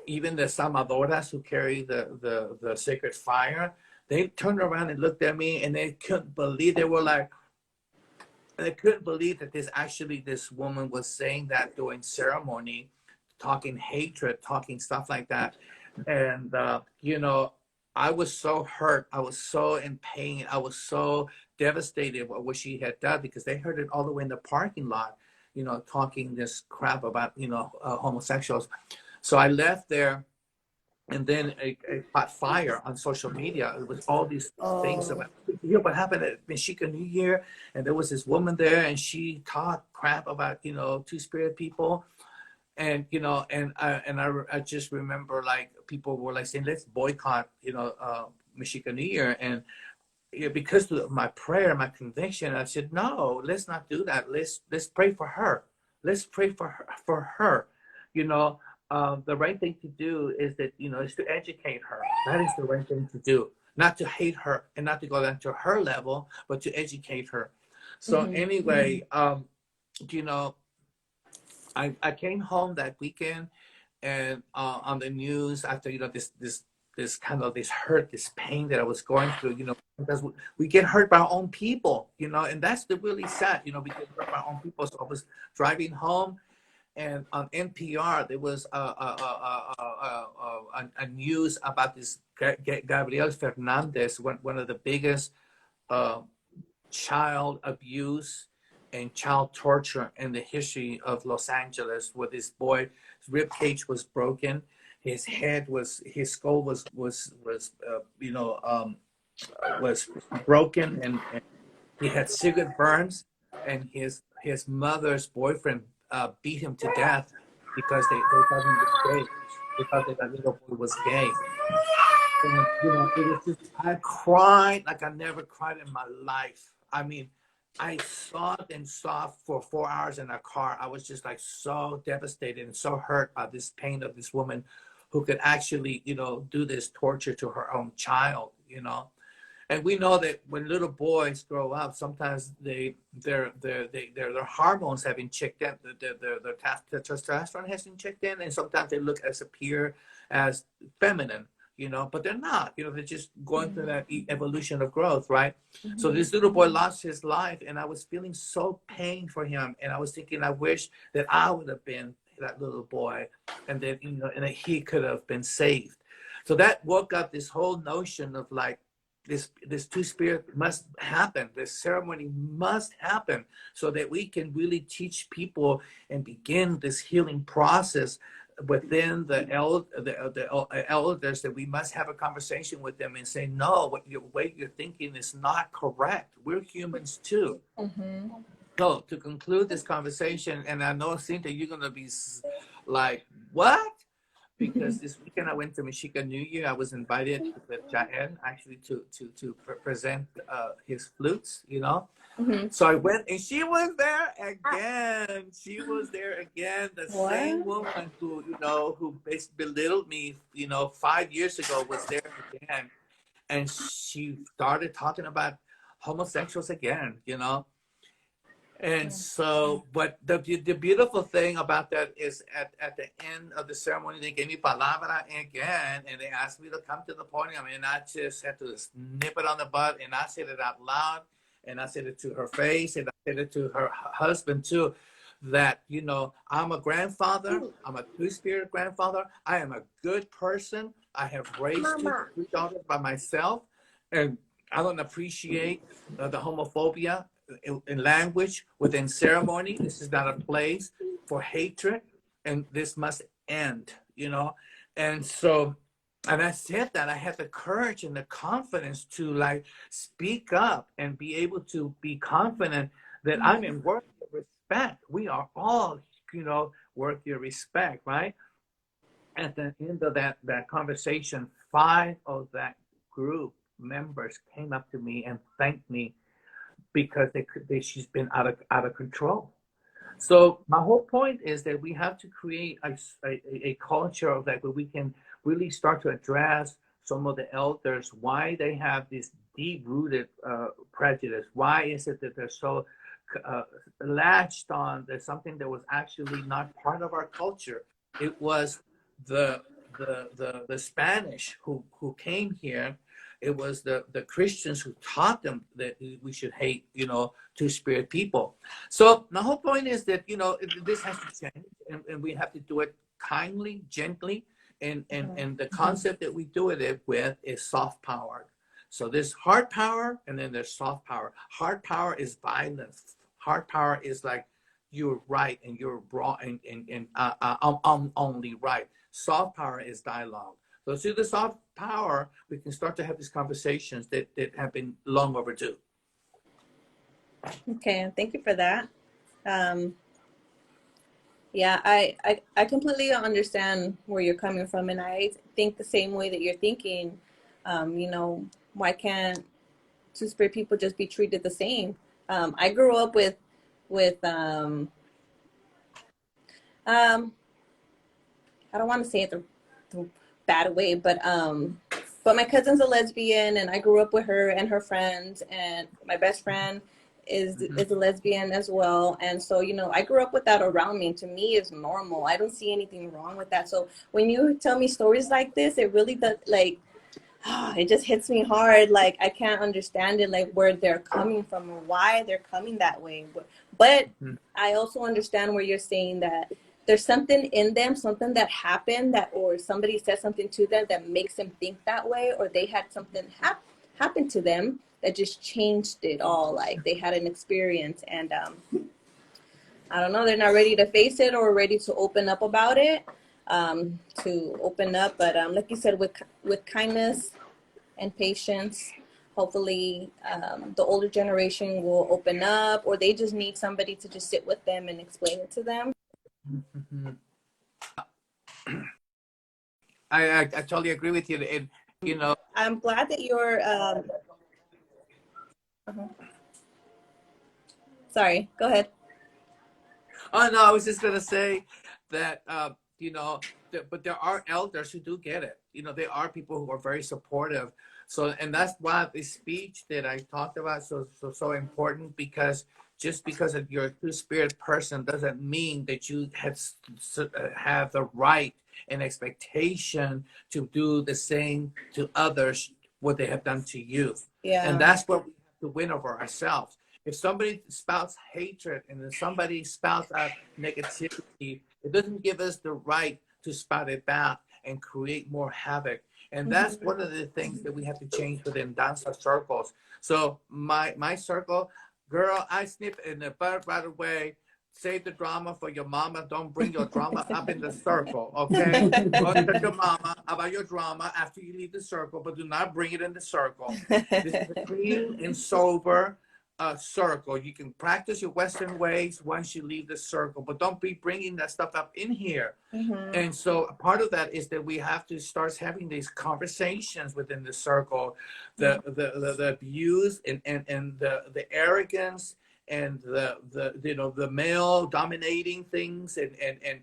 Even the Samadoras who carry the sacred fire, they turned around and looked at me, and they couldn't believe. They were like, they couldn't believe that this woman was saying that during ceremony, talking hatred, talking stuff like that. And, I was so hurt. I was so in pain. I was so devastated by what she had done, because they heard it all the way in the parking lot, talking this crap about, homosexuals. So I left there. And then it caught fire on social media. It was all these things about what happened at Mechi New Year, and there was this woman there, and she talked crap about Two-Spirit people, and I just remember like people were like saying, let's boycott Mechi New Year, and because of my prayer, my conviction, I said no, let's not do that. Let's pray for her. Let's pray for her. The right thing to do is that, is to educate her. That is the right thing to do. Not to hate her and not to go down to her level, but to educate her. So anyway, I came home that weekend, and on the news after, this kind of this hurt, this pain that I was going through, because we get hurt by our own people, and that's the really sad, we get hurt by our own people. So I was driving home, and on NPR, there was a news about this Gabriel Fernandez, one of the biggest child abuse and child torture in the history of Los Angeles, where this boy's rib cage was broken, his skull was broken, and he had cigarette burns, and his mother's boyfriend beat him to death because they thought he was gay. They thought that little boy was gay. And, it was just, I cried like I never cried in my life. I mean, I sobbed and sobbed for 4 hours in a car. I was just like so devastated and so hurt by this pain of this woman who could actually, do this torture to her own child, And we know that when little boys grow up, sometimes their hormones have been checked in, their testosterone has been checked in, and sometimes they appear as feminine, but they're not, they're just going through that evolution of growth, right? So this little boy lost his life, and I was feeling so pain for him. And I was thinking, I wish that I would have been that little boy, and that, and that he could have been saved. So that woke up this whole notion of like, this two-spirit must happen. This ceremony must happen so that we can really teach people and begin this healing process within the elders, that we must have a conversation with them and say, no, what your way you're thinking is not correct. We're humans too. So to conclude this conversation, and I know, Cynthia, you're going to be like, what? Because this weekend I went to Mechi New Year. I was invited with Giant actually to present his flutes, So I went, and she was there again. She was there again. The same woman who, who basically belittled me, 5 years ago, was there again. And she started talking about homosexuals again, And so, but the beautiful thing about that is at the end of the ceremony, they gave me palabra again, and they asked me to come to the podium, and I just had to nip it on the bud, and I said it out loud, and I said it to her face, and I said it to her husband too, that, I'm a grandfather, I'm a two-spirit grandfather, I am a good person, I have raised two daughters by myself, and I don't appreciate the homophobia in language, within ceremony. This is not a place for hatred, and this must end, And so, and I said that I had the courage and the confidence to like speak up and be able to be confident that I'm in worthy of respect. We are all, worthy of respect, right? At the end of that conversation, 5 of that group members came up to me and thanked me because she's been out of control. So my whole point is that we have to create a culture of that, where we can really start to address some of the elders, why they have this deep-rooted prejudice. Why is it that they're so latched on? There's something that was actually not part of our culture. It was the Spanish who came here. It was the Christians who taught them that we should hate, two-spirit people. So the whole point is that, this has to change, and we have to do it kindly, gently, and the concept that we do it with is soft power. So there's hard power, and then there's soft power. Hard power is violence. Hard power is like, you're right and you're wrong, and I'm only right. Soft power is dialogue. So through the soft power, we can start to have these conversations that have been long overdue. Okay, thank you for that. Yeah, I completely understand where you're coming from, and I think the same way that you're thinking. Why can't two-spirit people just be treated the same? I grew up with I don't want to say it the bad way, but my cousin's a lesbian, and I grew up with her and her friends, and my best friend is a lesbian as well. And so, I grew up with that around me, and to me it's normal. I don't see anything wrong with that. So when you tell me stories like this, it really does, like, it just hits me hard. Like, I can't understand it, like where they're coming from or why they're coming that way. But I also understand where you're saying that there's something in them, something that happened, or somebody said something to them that makes them think that way, or they had something happen to them that just changed it all. Like, they had an experience, and I don't know, they're not ready to face it or ready to open up about it, But like you said, with kindness and patience, hopefully the older generation will open up, or they just need somebody to just sit with them and explain it to them. I totally agree with you. And, I'm glad that you're sorry, go ahead. Oh no, I was just gonna say that but there are elders who do get it. There are people who are very supportive. So, and that's why the speech that I talked about so important, because just because you're a two-spirit person doesn't mean that you have the right an expectation to do the same to others what they have done to you. Yeah. And that's what we have to win over ourselves. If somebody spouts hatred and then somebody spouts out negativity, it doesn't give us the right to spout it back and create more havoc. And that's one of the things that we have to change within danza circles. So my circle, girl, I snip in the butt right away. Save the drama for your mama. Don't bring your drama up in the circle, okay? Go tell your mama about your drama after you leave the circle, but do not bring it in the circle. This is a clean and sober circle. You can practice your Western ways once you leave the circle, but don't be bringing that stuff up in here. And so a part of that is that we have to start having these conversations within the circle, the abuse and the arrogance and the male dominating things and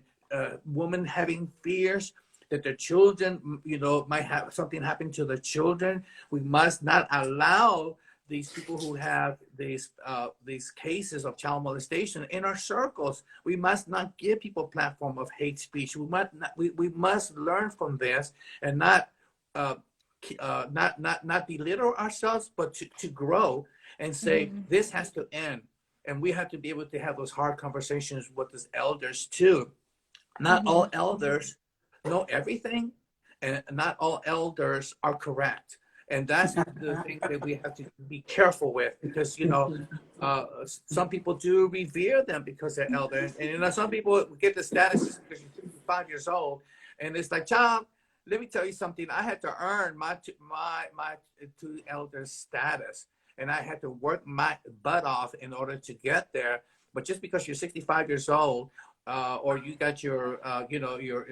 women having fears that their children might have something happen to the children. We must not allow these people who have these cases of child molestation in our circles. We must not give people a platform of hate speech. We must learn from this and not belittle ourselves, but to grow and say this has to end. And we have to be able to have those hard conversations with the elders too. Not all elders know everything, and not all elders are correct. And that's the thing that we have to be careful with, because some people do revere them because they're elder, and some people get the status because you're 55 years old, and it's like, child, let me tell you something. I had to earn my two elders status. And I had to work my butt off in order to get there. But just because you're 65 years old, or you got your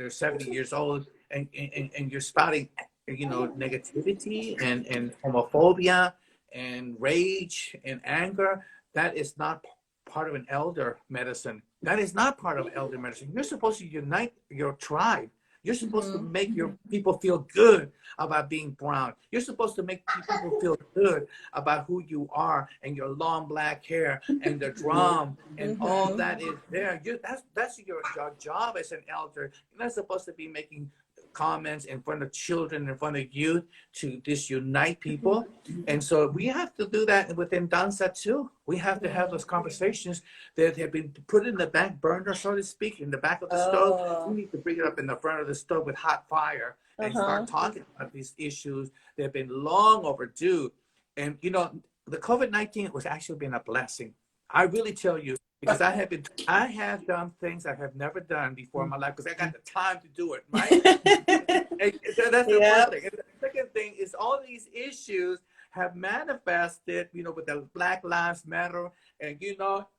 70 years old, and you're spouting, negativity and homophobia and rage and anger, that is not part of an elder medicine. That is not part of elder medicine. You're supposed to unite your tribe. You're supposed to make your people feel good about being brown. You're supposed to make people feel good about who you are and your long black hair and the drum and all that is there. That's your job as an elder. You're not supposed to be making comments in front of children, in front of youth, to disunite people. And so we have to do that within danza too. We have to have those conversations that have been put in the back burner, so to speak, in the back of the stove. We need to bring it up in the front of the stove with hot fire and start talking about these issues that have been long overdue. And the COVID-19 was actually been a blessing. I really tell you, because I have done things I have never done before in my life, because I got the time to do it, right? And so that's the first thing. And the second thing is all these issues have manifested, with the Black Lives Matter, and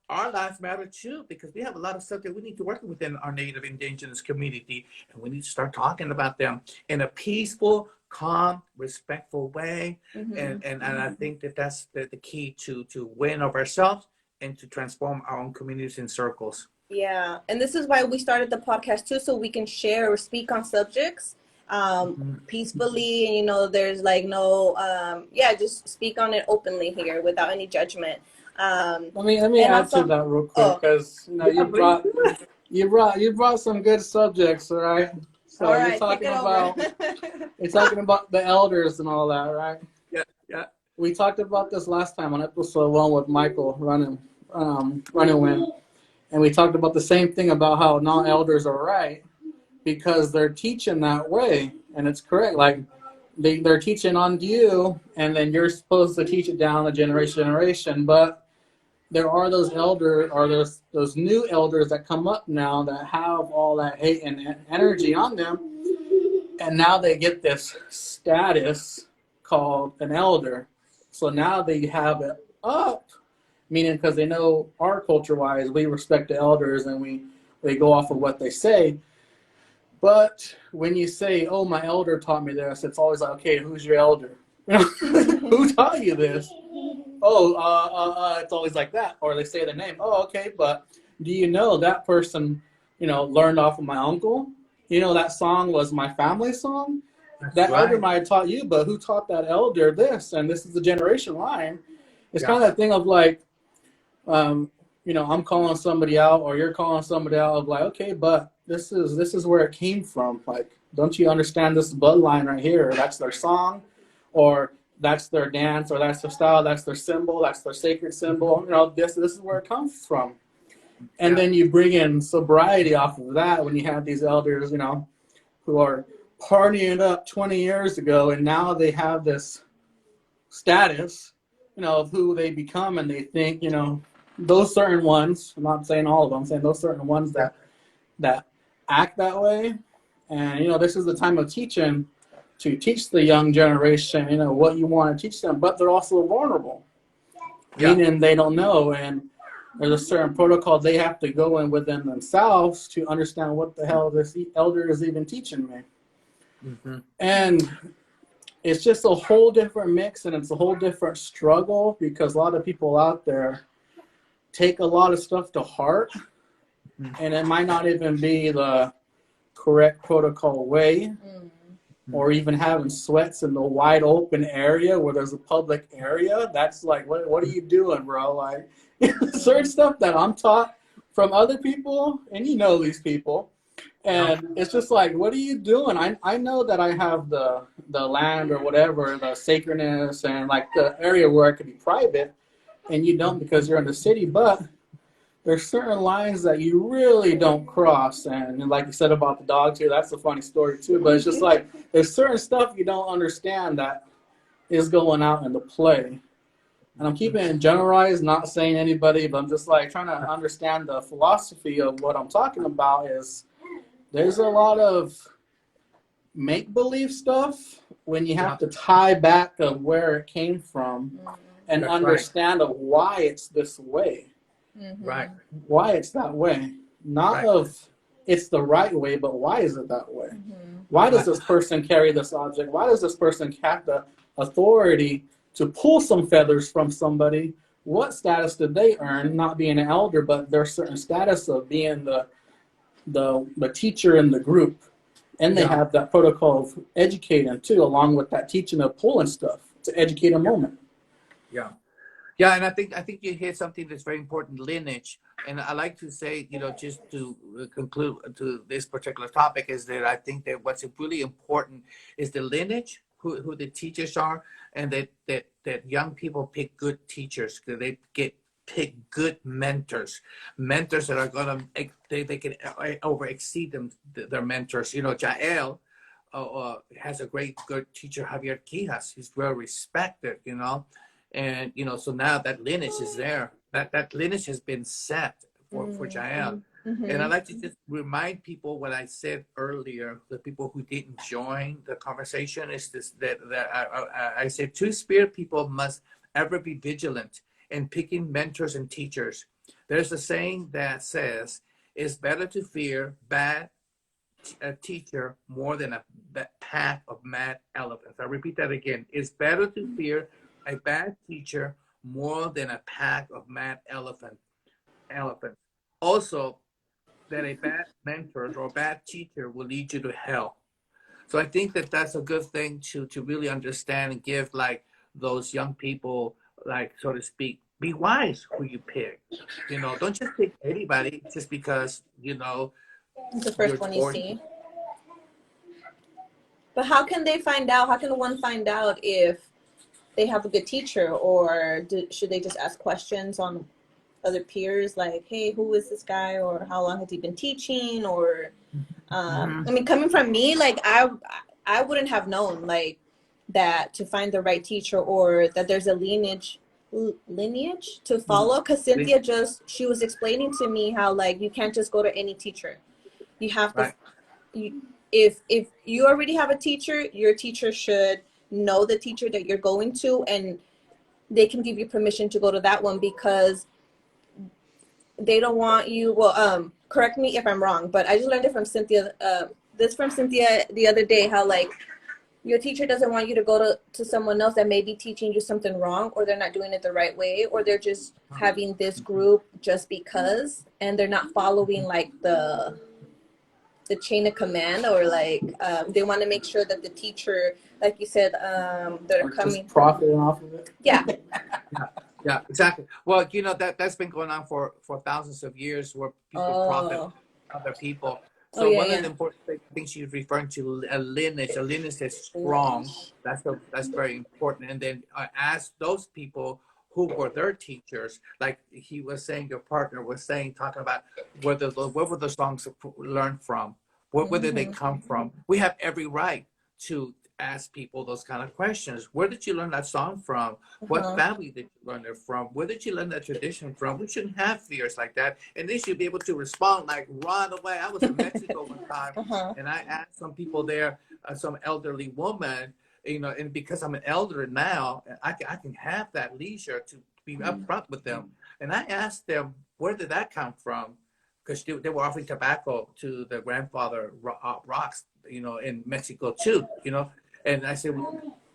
our lives matter too, because we have a lot of stuff that we need to work within our Native Indigenous community, and we need to start talking about them in a peaceful, calm, respectful way. And I think that's the key to win over ourselves and to transform our own communities and circles. Yeah, and this is why we started the podcast too, so we can share or speak on subjects peacefully, and there's like no just speak on it openly here without any judgment. Let me add also, to that real quick, because you brought some good subjects, all right? So all right, you're talking about the elders and all that, right? Yeah. We talked about this last time on episode 1 with Michael running Win, and we talked about the same thing about how non-elders are right because they're teaching that way, and it's correct. Like they're teaching on you, and then you're supposed to teach it down the generation. But there are those elders, or those new elders that come up now that have all that hate and energy on them, and now they get this status called an elder. So now they have it up, meaning because they know our culture-wise, we respect the elders and we go off of what they say. But when you say, "Oh, my elder taught me this," it's always like, "Okay, who's your elder? Who taught you this?" It's always like that, or they say their name. Oh, okay, but do you know that person, learned off of my uncle? That song was my family song. That elder might have taught you, but who taught that elder this? And this is the generation line. It's kind of that thing of like, I'm calling somebody out or you're calling somebody out of like, okay, but this is where it came from. Like, don't you understand this bloodline right here? That's their song, or that's their dance, or that's their style, that's their symbol, that's their sacred symbol. This is where it comes from. And then you bring in sobriety off of that when you have these elders, who are partying up 20 years ago, and now they have this status, of who they become, and they think, those certain ones. I'm not saying all of them. I'm saying those certain ones that act that way. And this is the time of teaching to teach the young generation, what you want to teach them, but they're also vulnerable, meaning they don't know, and there's a certain protocol they have to go in within themselves to understand what the hell this elder is even teaching me. Mm-hmm. And it's just a whole different mix, and it's a whole different struggle because a lot of people out there take a lot of stuff to heart, and it might not even be the correct protocol way, or even having sweats in the wide open area where there's a public area. That's like, what are you doing, bro? Like, certain stuff that I'm taught from other people, and these people, and it's just like, what are you doing? I know that I have the land or whatever, the sacredness, and like the area where it could be private, and you don't because you're in the city, but there's certain lines that you really don't cross. And like you said about the dogs here, that's a funny story too, but it's just like, there's certain stuff you don't understand that is going out into play. And I'm keeping it generalized, not saying anybody, but I'm just like trying to understand the philosophy of what I'm talking about. Is there's a lot of make-believe stuff when you have to tie back of where it came from and understand of why it's this way. Right. Why it's that way. Not of it's the right way, but why is it that way? Why does this person carry this object? Why does this person have the authority to pull some feathers from somebody? What status did they earn, not being an elder, but their certain status of being the teacher in the group? And they have that protocol of educating too, along with that teaching of pulling stuff to educate a moment. Yeah, and I think you hit something that's very important, lineage. And I like to say, just to conclude to this particular topic, is that I think that what's really important is the lineage, who the teachers are, and that young people pick good teachers, that they pick good mentors that are gonna they can over exceed their mentors. Jael has a good teacher, Javier Quijas. He's well respected, and so now that lineage is there. That lineage has been set for Jael. And I'd like to just remind people what I said earlier, the people who didn't join the conversation, is this, that I said two-spirit people must ever be vigilant in picking mentors and teachers. There's a saying that says, it's better to fear a teacher more than a pack of mad elephants. I repeat that again. It's better to fear a bad teacher more than a pack of mad elephants. Also, that a bad mentor or bad teacher will lead you to hell. So I think that that's a good thing to really understand and give like those young people, like, so to speak, be wise who you pick. Don't just pick anybody just because, it's the first one you see. But how can they find out? How can one find out if they have a good teacher, or should they just ask questions on other peers, like, hey, who is this guy, or how long has he been teaching, or I mean, coming from me, like I wouldn't have known like that to find the right teacher, or that there's a lineage to follow, because Cynthia she was explaining to me how like you can't just go to any teacher. You have to if you already have a teacher, your teacher should know the teacher that you're going to, and they can give you permission to go to that one, because they don't want you, correct me if I'm wrong, but I just learned it from Cynthia, the other day, how like your teacher doesn't want you to go to someone else that may be teaching you something wrong, or they're not doing it the right way, or they're just having this group just because, and they're not following like the chain of command, or like they want to make sure that the teacher, like you said, they're coming just profiting off of it. Yeah. Yeah, exactly. Well, you know that's been going on for thousands of years, where people profit Oh. other people. Oh So yeah, one of the yeah. important things she's referring to a lineage. A lineage that's strong. Lineage. That's very important. And then ask those people who were their teachers. Like he was saying, your partner was saying, talking about what were the songs learned from, where did they Mm-hmm. come from. We have every right to ask people those kind of questions. Where did you learn that song from? What Uh-huh. family did you learn it from? Where did you learn that tradition from? We shouldn't have fears like that. And they should be able to respond like right away. I was in Mexico one time, Uh-huh. and I asked some people there, some elderly woman, you know, and because I'm an elder now, I can have that leisure to be upfront with them. And I asked them, where did that come from? Because they were offering tobacco to the grandfather rocks, you know, in Mexico too, you know. And I said,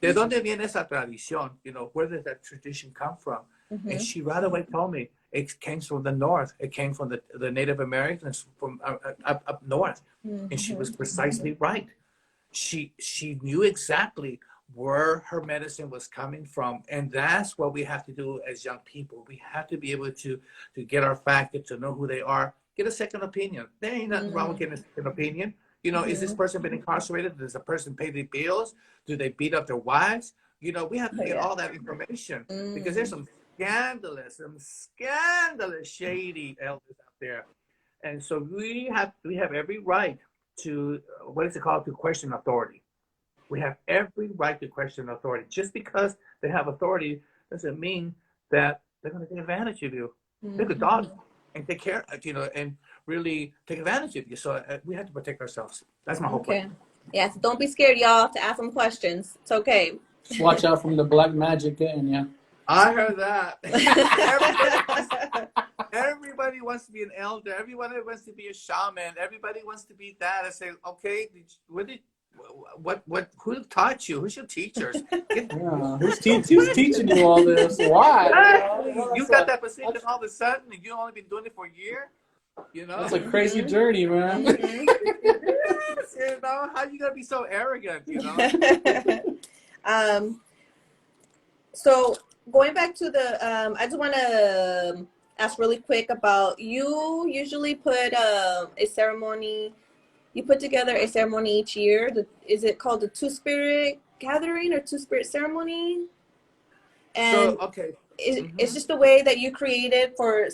¿de dónde viene esa tradición? You know, where did that tradition come from? And Mm-hmm. she right away told me it came from the north. It came from the Native Americans from up north. And she was Mm-hmm. precisely right. She knew exactly where her medicine was coming from, and that's what we have to do as young people. We have to be able to get our facts, to know who they are, get a second opinion. There ain't nothing wrong with getting a second opinion. You know, is this Mm-hmm. person been incarcerated? Does the person pay their bills? Do they beat up their wives? You know, we have to Oh get yeah. all that information, because there's Mm. some scandalous, shady elders out there. And so we have every right to, what is it called, to question authority. We have every right to question authority. Just because they have authority doesn't mean that they're going to take advantage of you. They're good Mm-hmm. dogs and take care, you know, and really take advantage of you. So we have to protect ourselves. That's my whole point. Okay. Yeah, so don't be scared, y'all, to ask them questions. It's okay. Just watch out from the black magic getting you. I heard that. Everybody wants to be an elder. Everybody wants to be a shaman. Everybody wants to be that. I say, okay, who taught you? Who's your teachers? Yeah, who's teaching you all this? Why? You got that position all of a sudden, and you only been doing it for a year. You know, That's a crazy journey, man. Mm-hmm. you know, how you gonna be so arrogant? You know. um, so going back to the, I just want to ask really quick about, you usually put a ceremony, you put together a ceremony each year. Is it called the Two Spirit Gathering or Two Spirit Ceremony? And So okay. it's just a way that you created for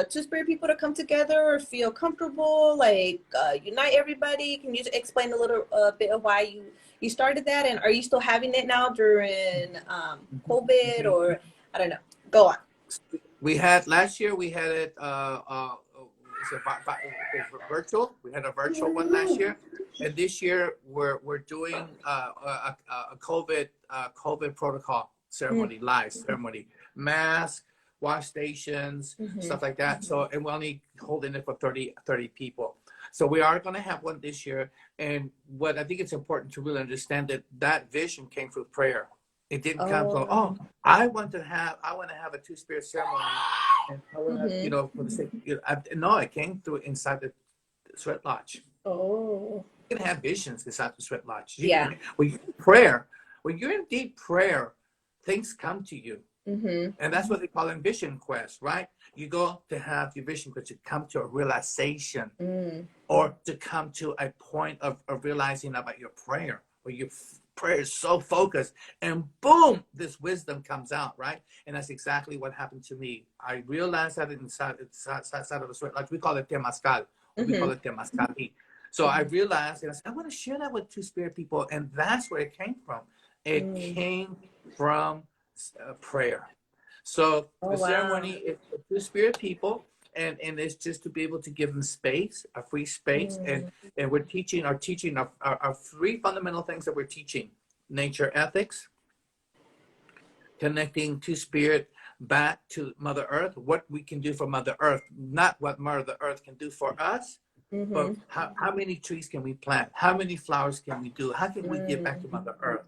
Two Spirit people to come together or feel comfortable, like unite everybody. Can you explain a little bit of why you started that, and are you still having it now during COVID, or I don't know? Go on. We had last year. We had it. Virtual. We had a virtual one last year, and this year we're doing a COVID protocol ceremony, live ceremony, mask, wash stations, stuff like that. So, and we're only holding it for 30 people. So we are going to have one this year. And what I think it's important to really understand, that vision came through prayer. It didn't come from, oh, I want to have a Two Spirit ceremony, and I want to, you know, for the sake, you know, no, it came through inside the sweat lodge. Oh. You can have visions inside the sweat lodge. Yeah. When you're in deep prayer, things come to you. And that's what they call in vision quest, right? You go to have your vision quest to come to a realization, or to come to a point of realizing about your prayer, where your prayer is so focused, and boom, this wisdom comes out, right? And that's exactly what happened to me. I realized that inside of the sweat lodge, we call it temazcal, we call it temazcalli. So I realized, and I said, I want to share that with Two Spirit people, and that's where it came from. It came from prayer. So the ceremony is for Two Spirit people, and it's just to be able to give them space, a free space, and we're teaching our three fundamental things that we're teaching: nature ethics, connecting Two Spirit back to Mother Earth, what we can do for Mother Earth, not what Mother Earth can do for us, but how many trees can we plant? How many flowers can we do? How can we give back to Mother Earth?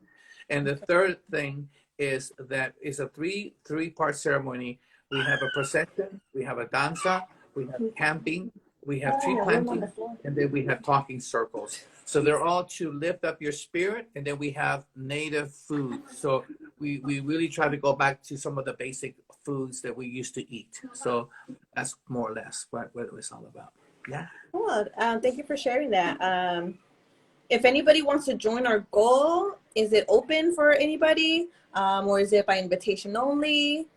And the third thing is that it's a three-part ceremony. We have a procession, we have a danza, we have camping, we have tree planting, and then we have talking circles. So they're all to lift up your spirit, and then we have native food. So we really try to go back to some of the basic foods that we used to eat. So that's more or less what it was all about. Yeah. Cool. Thank you for sharing that. If anybody wants to join our goal, is it open for anybody, or is it by invitation only?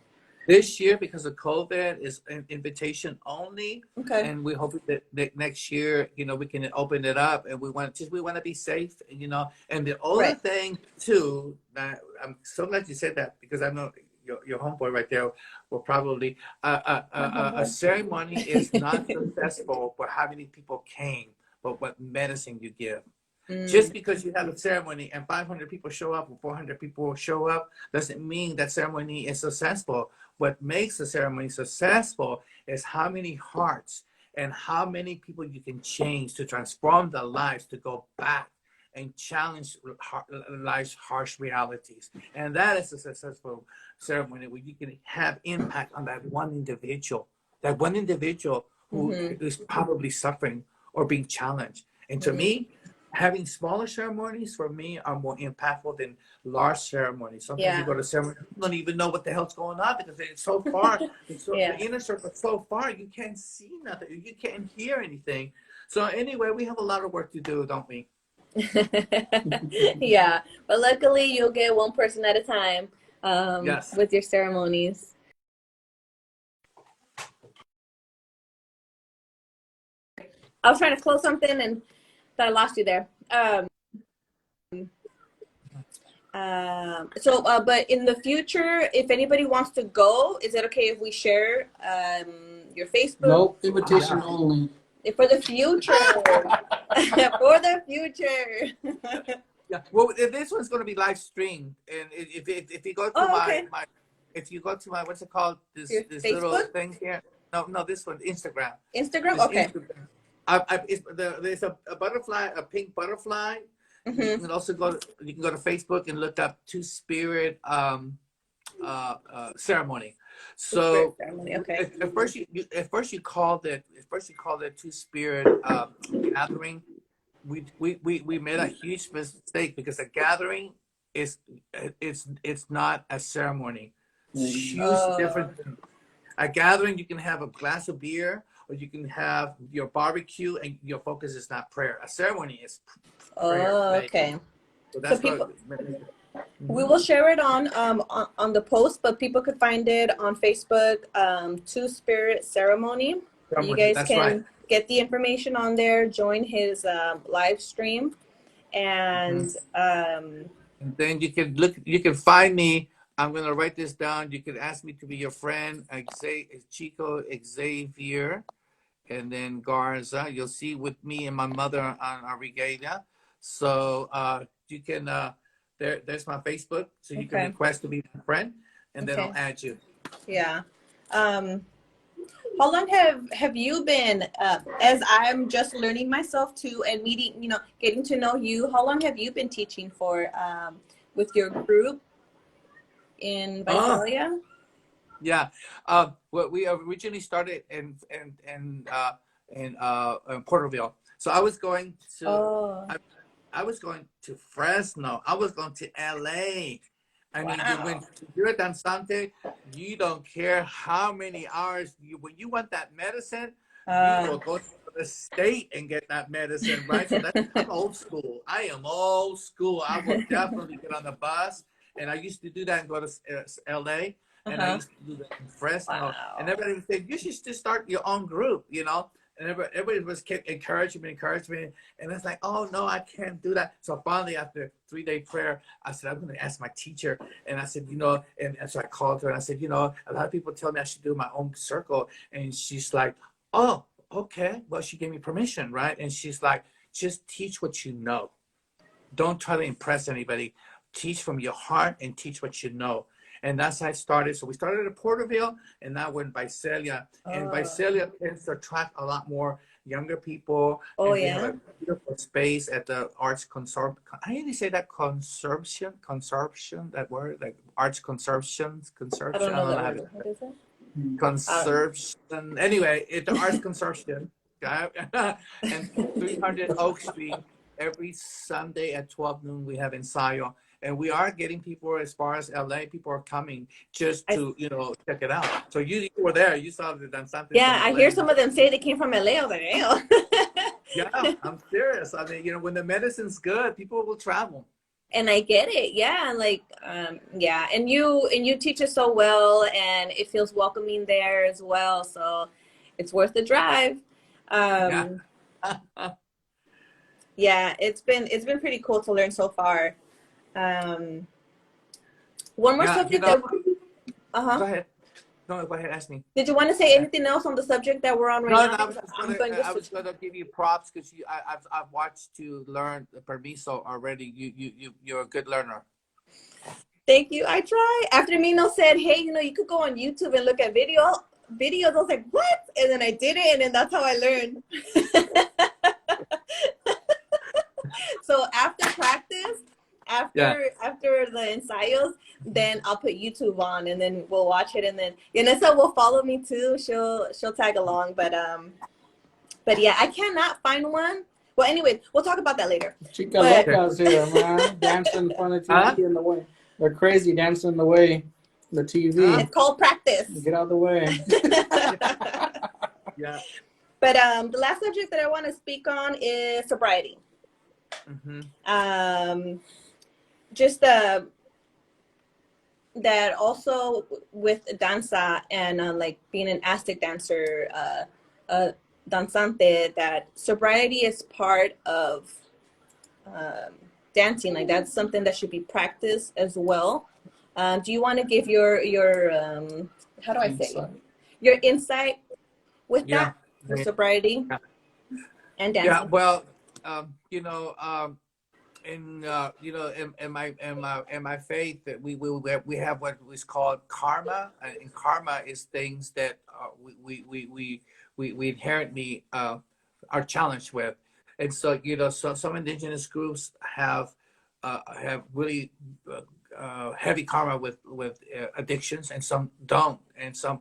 This year, because of COVID, is an invitation only. Okay. And we hope that next year, we can open it up. And we want to be safe, And the other Right. thing too, that I'm so glad you said that, because I know your homeboy right there will probably a ceremony is not successful for how many people came, but what medicine you give. Just because you have a ceremony and 500 people show up or 400 people show up doesn't mean that ceremony is successful. What makes the ceremony successful is how many hearts and how many people you can change to transform their lives, to go back and challenge life's harsh realities. And that is a successful ceremony, where you can have impact on that one individual who is probably suffering or being challenged. And to me, having smaller ceremonies for me are more impactful than large ceremonies. Sometimes you go to ceremony, you don't even know what the hell's going on, because it's so far. The inner circle is so far, you can't see nothing, you can't hear anything. So anyway, we have a lot of work to do, don't we? Yeah, but luckily you'll get one person at a time with your ceremonies. I was trying to close something and I lost you there. But in the future, if anybody wants to go, is it okay if we share your Facebook? Nope, invitation only. For the future. For the future. Yeah. Well, this one's going to be live streamed, and if you go to if you go to my what's it called, this little thing here. No, this one, Instagram. Instagram. Okay. Instagram. There's a butterfly, a pink butterfly. You can also go to Facebook and look up Two Spirit ceremony. So at first you called it Two Spirit gathering. We made a huge mistake, because a gathering it's not a ceremony. It's huge different. A gathering, you can have a glass of beer, or you can have your barbecue, and your focus is not prayer. A ceremony is prayer. Okay. So that's we will share it on the post, but people could find it on Facebook, Two Spirit Ceremony. You guys can get the information on there, join his live stream, and then you can find me. I'm going to write this down. You can ask me to be your friend. Xico Xavier, and then Garza. You'll see with me and my mother on our regalia. So you can, there's my Facebook. So you can request to be my friend, and then I'll add you. Yeah. How long have you been, as I'm just learning myself too, and meeting, getting to know you, how long have you been teaching for with your group in Visalia? Yeah. Well, we originally started in Porterville. So I was going to I was going to Fresno. I was going to LA. I mean, when you're a danzante, you don't care how many hours. When you want that medicine, you will go to the state and get that medicine, right? So I'm old school. I am old school. I will definitely get on the bus. And I used to do that and go to LA. And I used to do that in Fresno. And everybody would say, you should just start your own group, And everybody was kept encouraging me. And it's like, oh, no, I can't do that. So finally, after 3-day prayer, I said, I'm going to ask my teacher. And I said, and so I called her and I said, a lot of people tell me I should do my own circle. And she's like, oh, okay. Well, she gave me permission, right? And she's like, just teach what you know. Don't try to impress anybody. Teach from your heart and teach what you know. And that's how I started. So we started at Porterville, and now we're in Visalia. And Visalia tends to attract a lot more younger people. Oh, and we have a beautiful space at the Arts Consortium. I usually say that consortium, that word, like Arts Consortium. I don't know that word. What is it? Consortium. Anyway, it's the Arts Consortium. And 300 Oak Street. Every Sunday at 12 noon, we have ensayo. and we are getting people as far as LA. People are coming just to check it out. So you were there. You saw the danzantes Yeah, from I LA. hear some of them say they came from LA. I was like, ew. Yeah, I'm serious. I mean, when the medicine's good, people will travel. And I get it. Yeah, like yeah, and you teach it so well, and it feels welcoming there as well. So it's worth the drive. Yeah. Yeah, it's been pretty cool to learn so far. One more subject that Go ahead. No, go ahead. Ask me. Did you want to say anything else on the subject that we're on right now? I was gonna give you props because I've watched you learn the permiso already. You're a good learner. Thank you. I try. After Mino said, "Hey, you could go on YouTube and look at videos," I was like, "What?" And then I did it, and then that's how I learned. So after practice, after the ensayos, then I'll put YouTube on, and then we'll watch it, and then Yanessa will follow me too. She'll tag along, but yeah, I cannot find one. Well, anyway, we'll talk about that later. Chica locas here, man, dancing in front of TV in the way. They're crazy dancing in the way. The TV. It's called practice. Get out of the way. Yeah. But the last subject that I want to speak on is sobriety. Mm-hmm. Just that also with danza and like being an Aztec dancer, danzante, that sobriety is part of dancing. Like that's something that should be practiced as well. Do you want to give your how do I say your insight with that with sobriety and dancing? Yeah, well, in my faith that we have what is called karma, and karma is things that we inherently are challenged with, and so so some indigenous groups have really heavy karma with addictions, and some don't, and some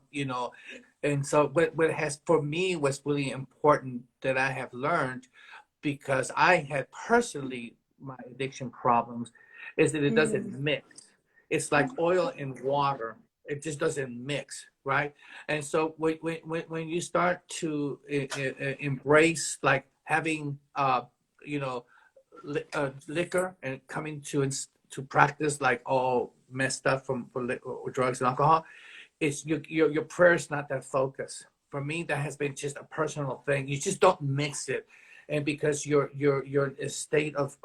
and so what has for me was really important that I have learned, because I had personally my addiction problems, is that it doesn't mix. It's like oil and water. It just doesn't mix, right? And so when you start to embrace like having liquor and coming to practice like all messed up from drugs and alcohol, it's your prayer is not that focus. For me, that has been just a personal thing. You just don't mix it. And because your state of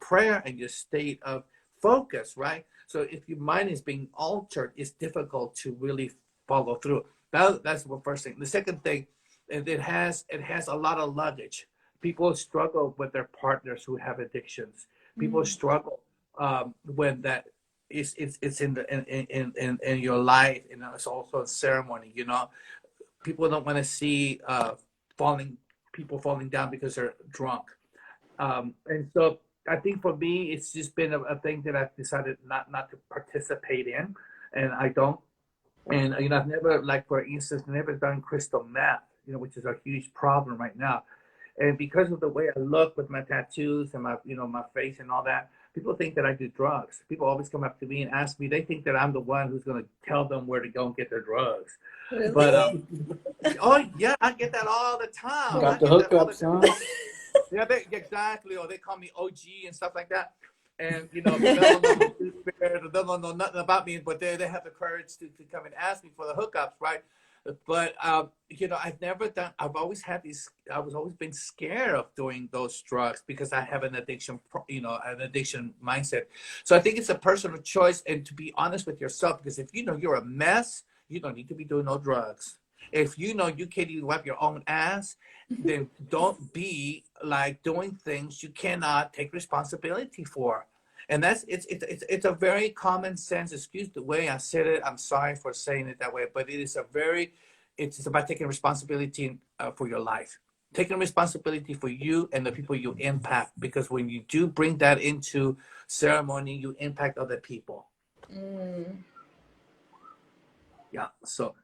prayer and your state of focus, right? So if your mind is being altered, it's difficult to really follow through. That's the first thing. The second thing, it has a lot of luggage. People struggle with their partners who have addictions. People struggle when that it's in your life, and it's also a ceremony. People don't want to see people falling down because they're drunk. And so I think for me, it's just been a thing that I've decided not to participate in, and I don't. And I've never, like for instance, never done crystal meth, which is a huge problem right now. And because of the way I look with my tattoos and my my face and all that, people think that I do drugs. People always come up to me and ask me. They think that I'm the one who's going to tell them where to go and get their drugs. Really? But oh yeah, I get that all the time. Got the hookups, huh? Yeah, exactly. Or they call me OG and stuff like that. And they don't know nothing about me, but they have the courage to come and ask me for the hookups, right? But I've never done. I've always had these. I was always been scared of doing those drugs because I have an addiction, an addiction mindset. So I think it's a personal choice, and to be honest with yourself, because if you're a mess, you don't need to be doing no drugs. If you can't even wipe your own ass, then don't be like doing things you cannot take responsibility for. And it's a very common sense. Excuse the way I said it. I'm sorry for saying it that way, but it's about taking responsibility for your life, taking responsibility for you and the people you impact. Because when you do bring that into ceremony, you impact other people. Yeah. So.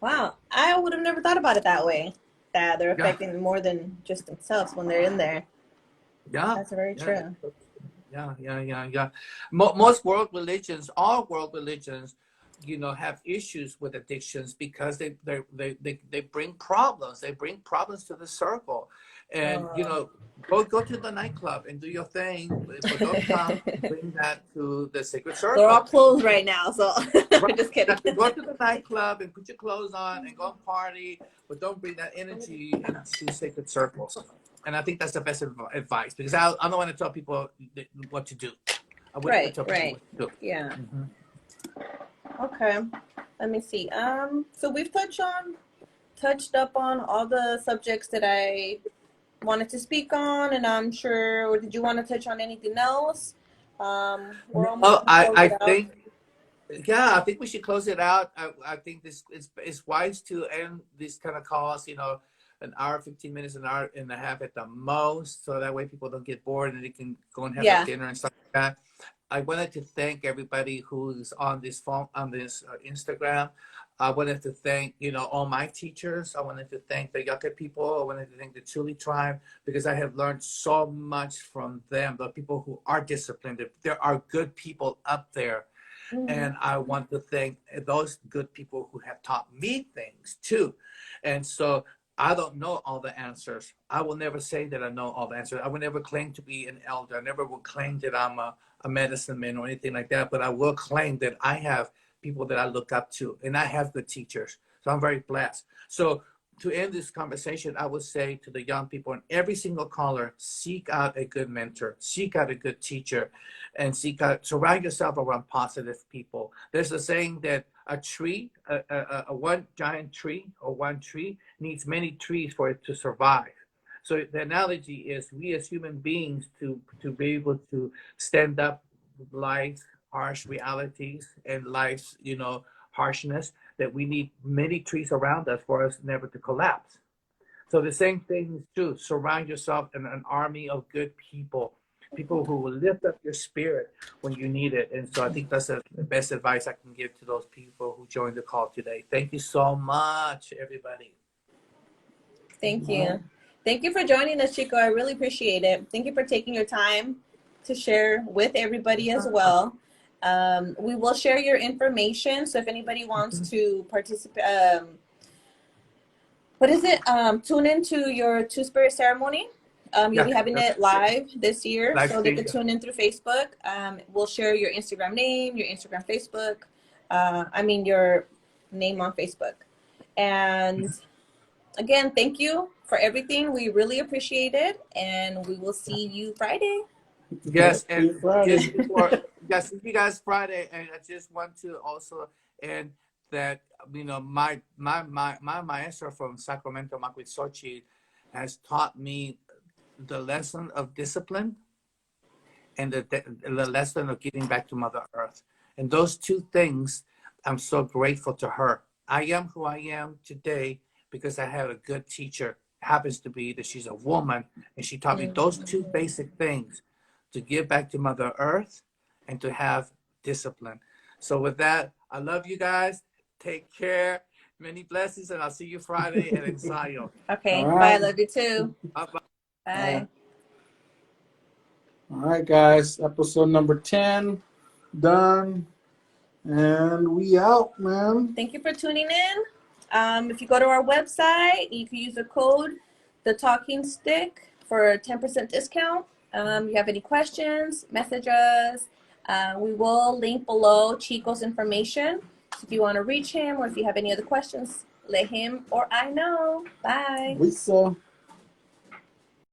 Wow, I would have never thought about it that way. That they're affecting more than just themselves when they're in there. Yeah, that's very true. Yeah. Most world religions, all world religions, have issues with addictions because they bring problems. They bring problems to the circle, and go to the nightclub and do your thing, but don't come and bring that to the sacred They're all circle. closed right now, so Right. just kidding. Go to the nightclub and put your clothes on and go and party, but don't bring that energy into sacred circles. And I think that's the best advice, because I don't want to tell people what to do. I wouldn't Right, tell people right. what to do. Yeah. Mhm. Okay. Let me see. So we've touched up on all the subjects that I wanted to speak on, and I'm sure, or did you want to touch on anything else? We're almost Well, gonna close I it out. think, yeah, I think we should close it out. I think this it's wise to end these kind of calls, an hour, 15 minutes, an hour and a half at the most, so that way people don't get bored and they can go and have Yeah. their dinner and stuff like that. I wanted to thank everybody who's on this phone, on this Instagram. I wanted to thank, all my teachers. I wanted to thank the younger people. I wanted to thank the Tule tribe, because I have learned so much from them, the people who are disciplined. There are good people up there. And I want to thank those good people who have taught me things too. And so I don't know all the answers. I will never say that I know all the answers. I will never claim to be an elder. I never will claim that I'm a medicine man or anything like that. But I will claim that I have people that I look up to, and I have good teachers. So I'm very blessed. So to end this conversation, I would say to the young people and every single caller, seek out a good mentor, seek out a good teacher, and surround yourself around positive people. There's a saying that a tree, a one giant tree or one tree needs many trees for it to survive. So the analogy is we as human beings to be able to stand up life's harsh realities and life's, harshness, that we need many trees around us for us never to collapse. So the same thing is true. Surround yourself in an army of good people who will lift up your spirit when you need it. And so I think that's the best advice I can give to those people who joined the call today. Thank you so much, everybody. Thank you. Thank you for joining us, Xico. I really appreciate it. Thank you for taking your time to share with everybody as well. We will share your information. So if anybody wants to participate, tune into your Two-Spirit ceremony. You'll be having it live this year, so they can tune in through Facebook. We'll share your Instagram name, your Instagram Facebook. Your name on Facebook. And again, thank you for everything. We really appreciate it, and we will see you Friday. Yes, and just see you guys Friday. And I just want to also add that my maestro from Sacramento, Macuisochi, has taught me the lesson of discipline and the lesson of giving back to Mother Earth. And those two things, I'm so grateful to her. I am who I am today because I had a good teacher. Happens to be that she's a woman, and she taught me those two basic things: to give back to Mother Earth and to have discipline. So with that, I love you guys. Take care. Many blessings, and I'll see you Friday at Ensayo. Okay. Right. Bye. I love you too. Bye-bye. Bye. All right, guys. Episode number 10 done. And we out, man. Thank you for tuning in. If you go to our website, you can use the code The Talking Stick for a 10% discount. If you have any questions, message us. We will link below Xico's information. So if you want to reach him or if you have any other questions, let him or I know. Bye. Lisa.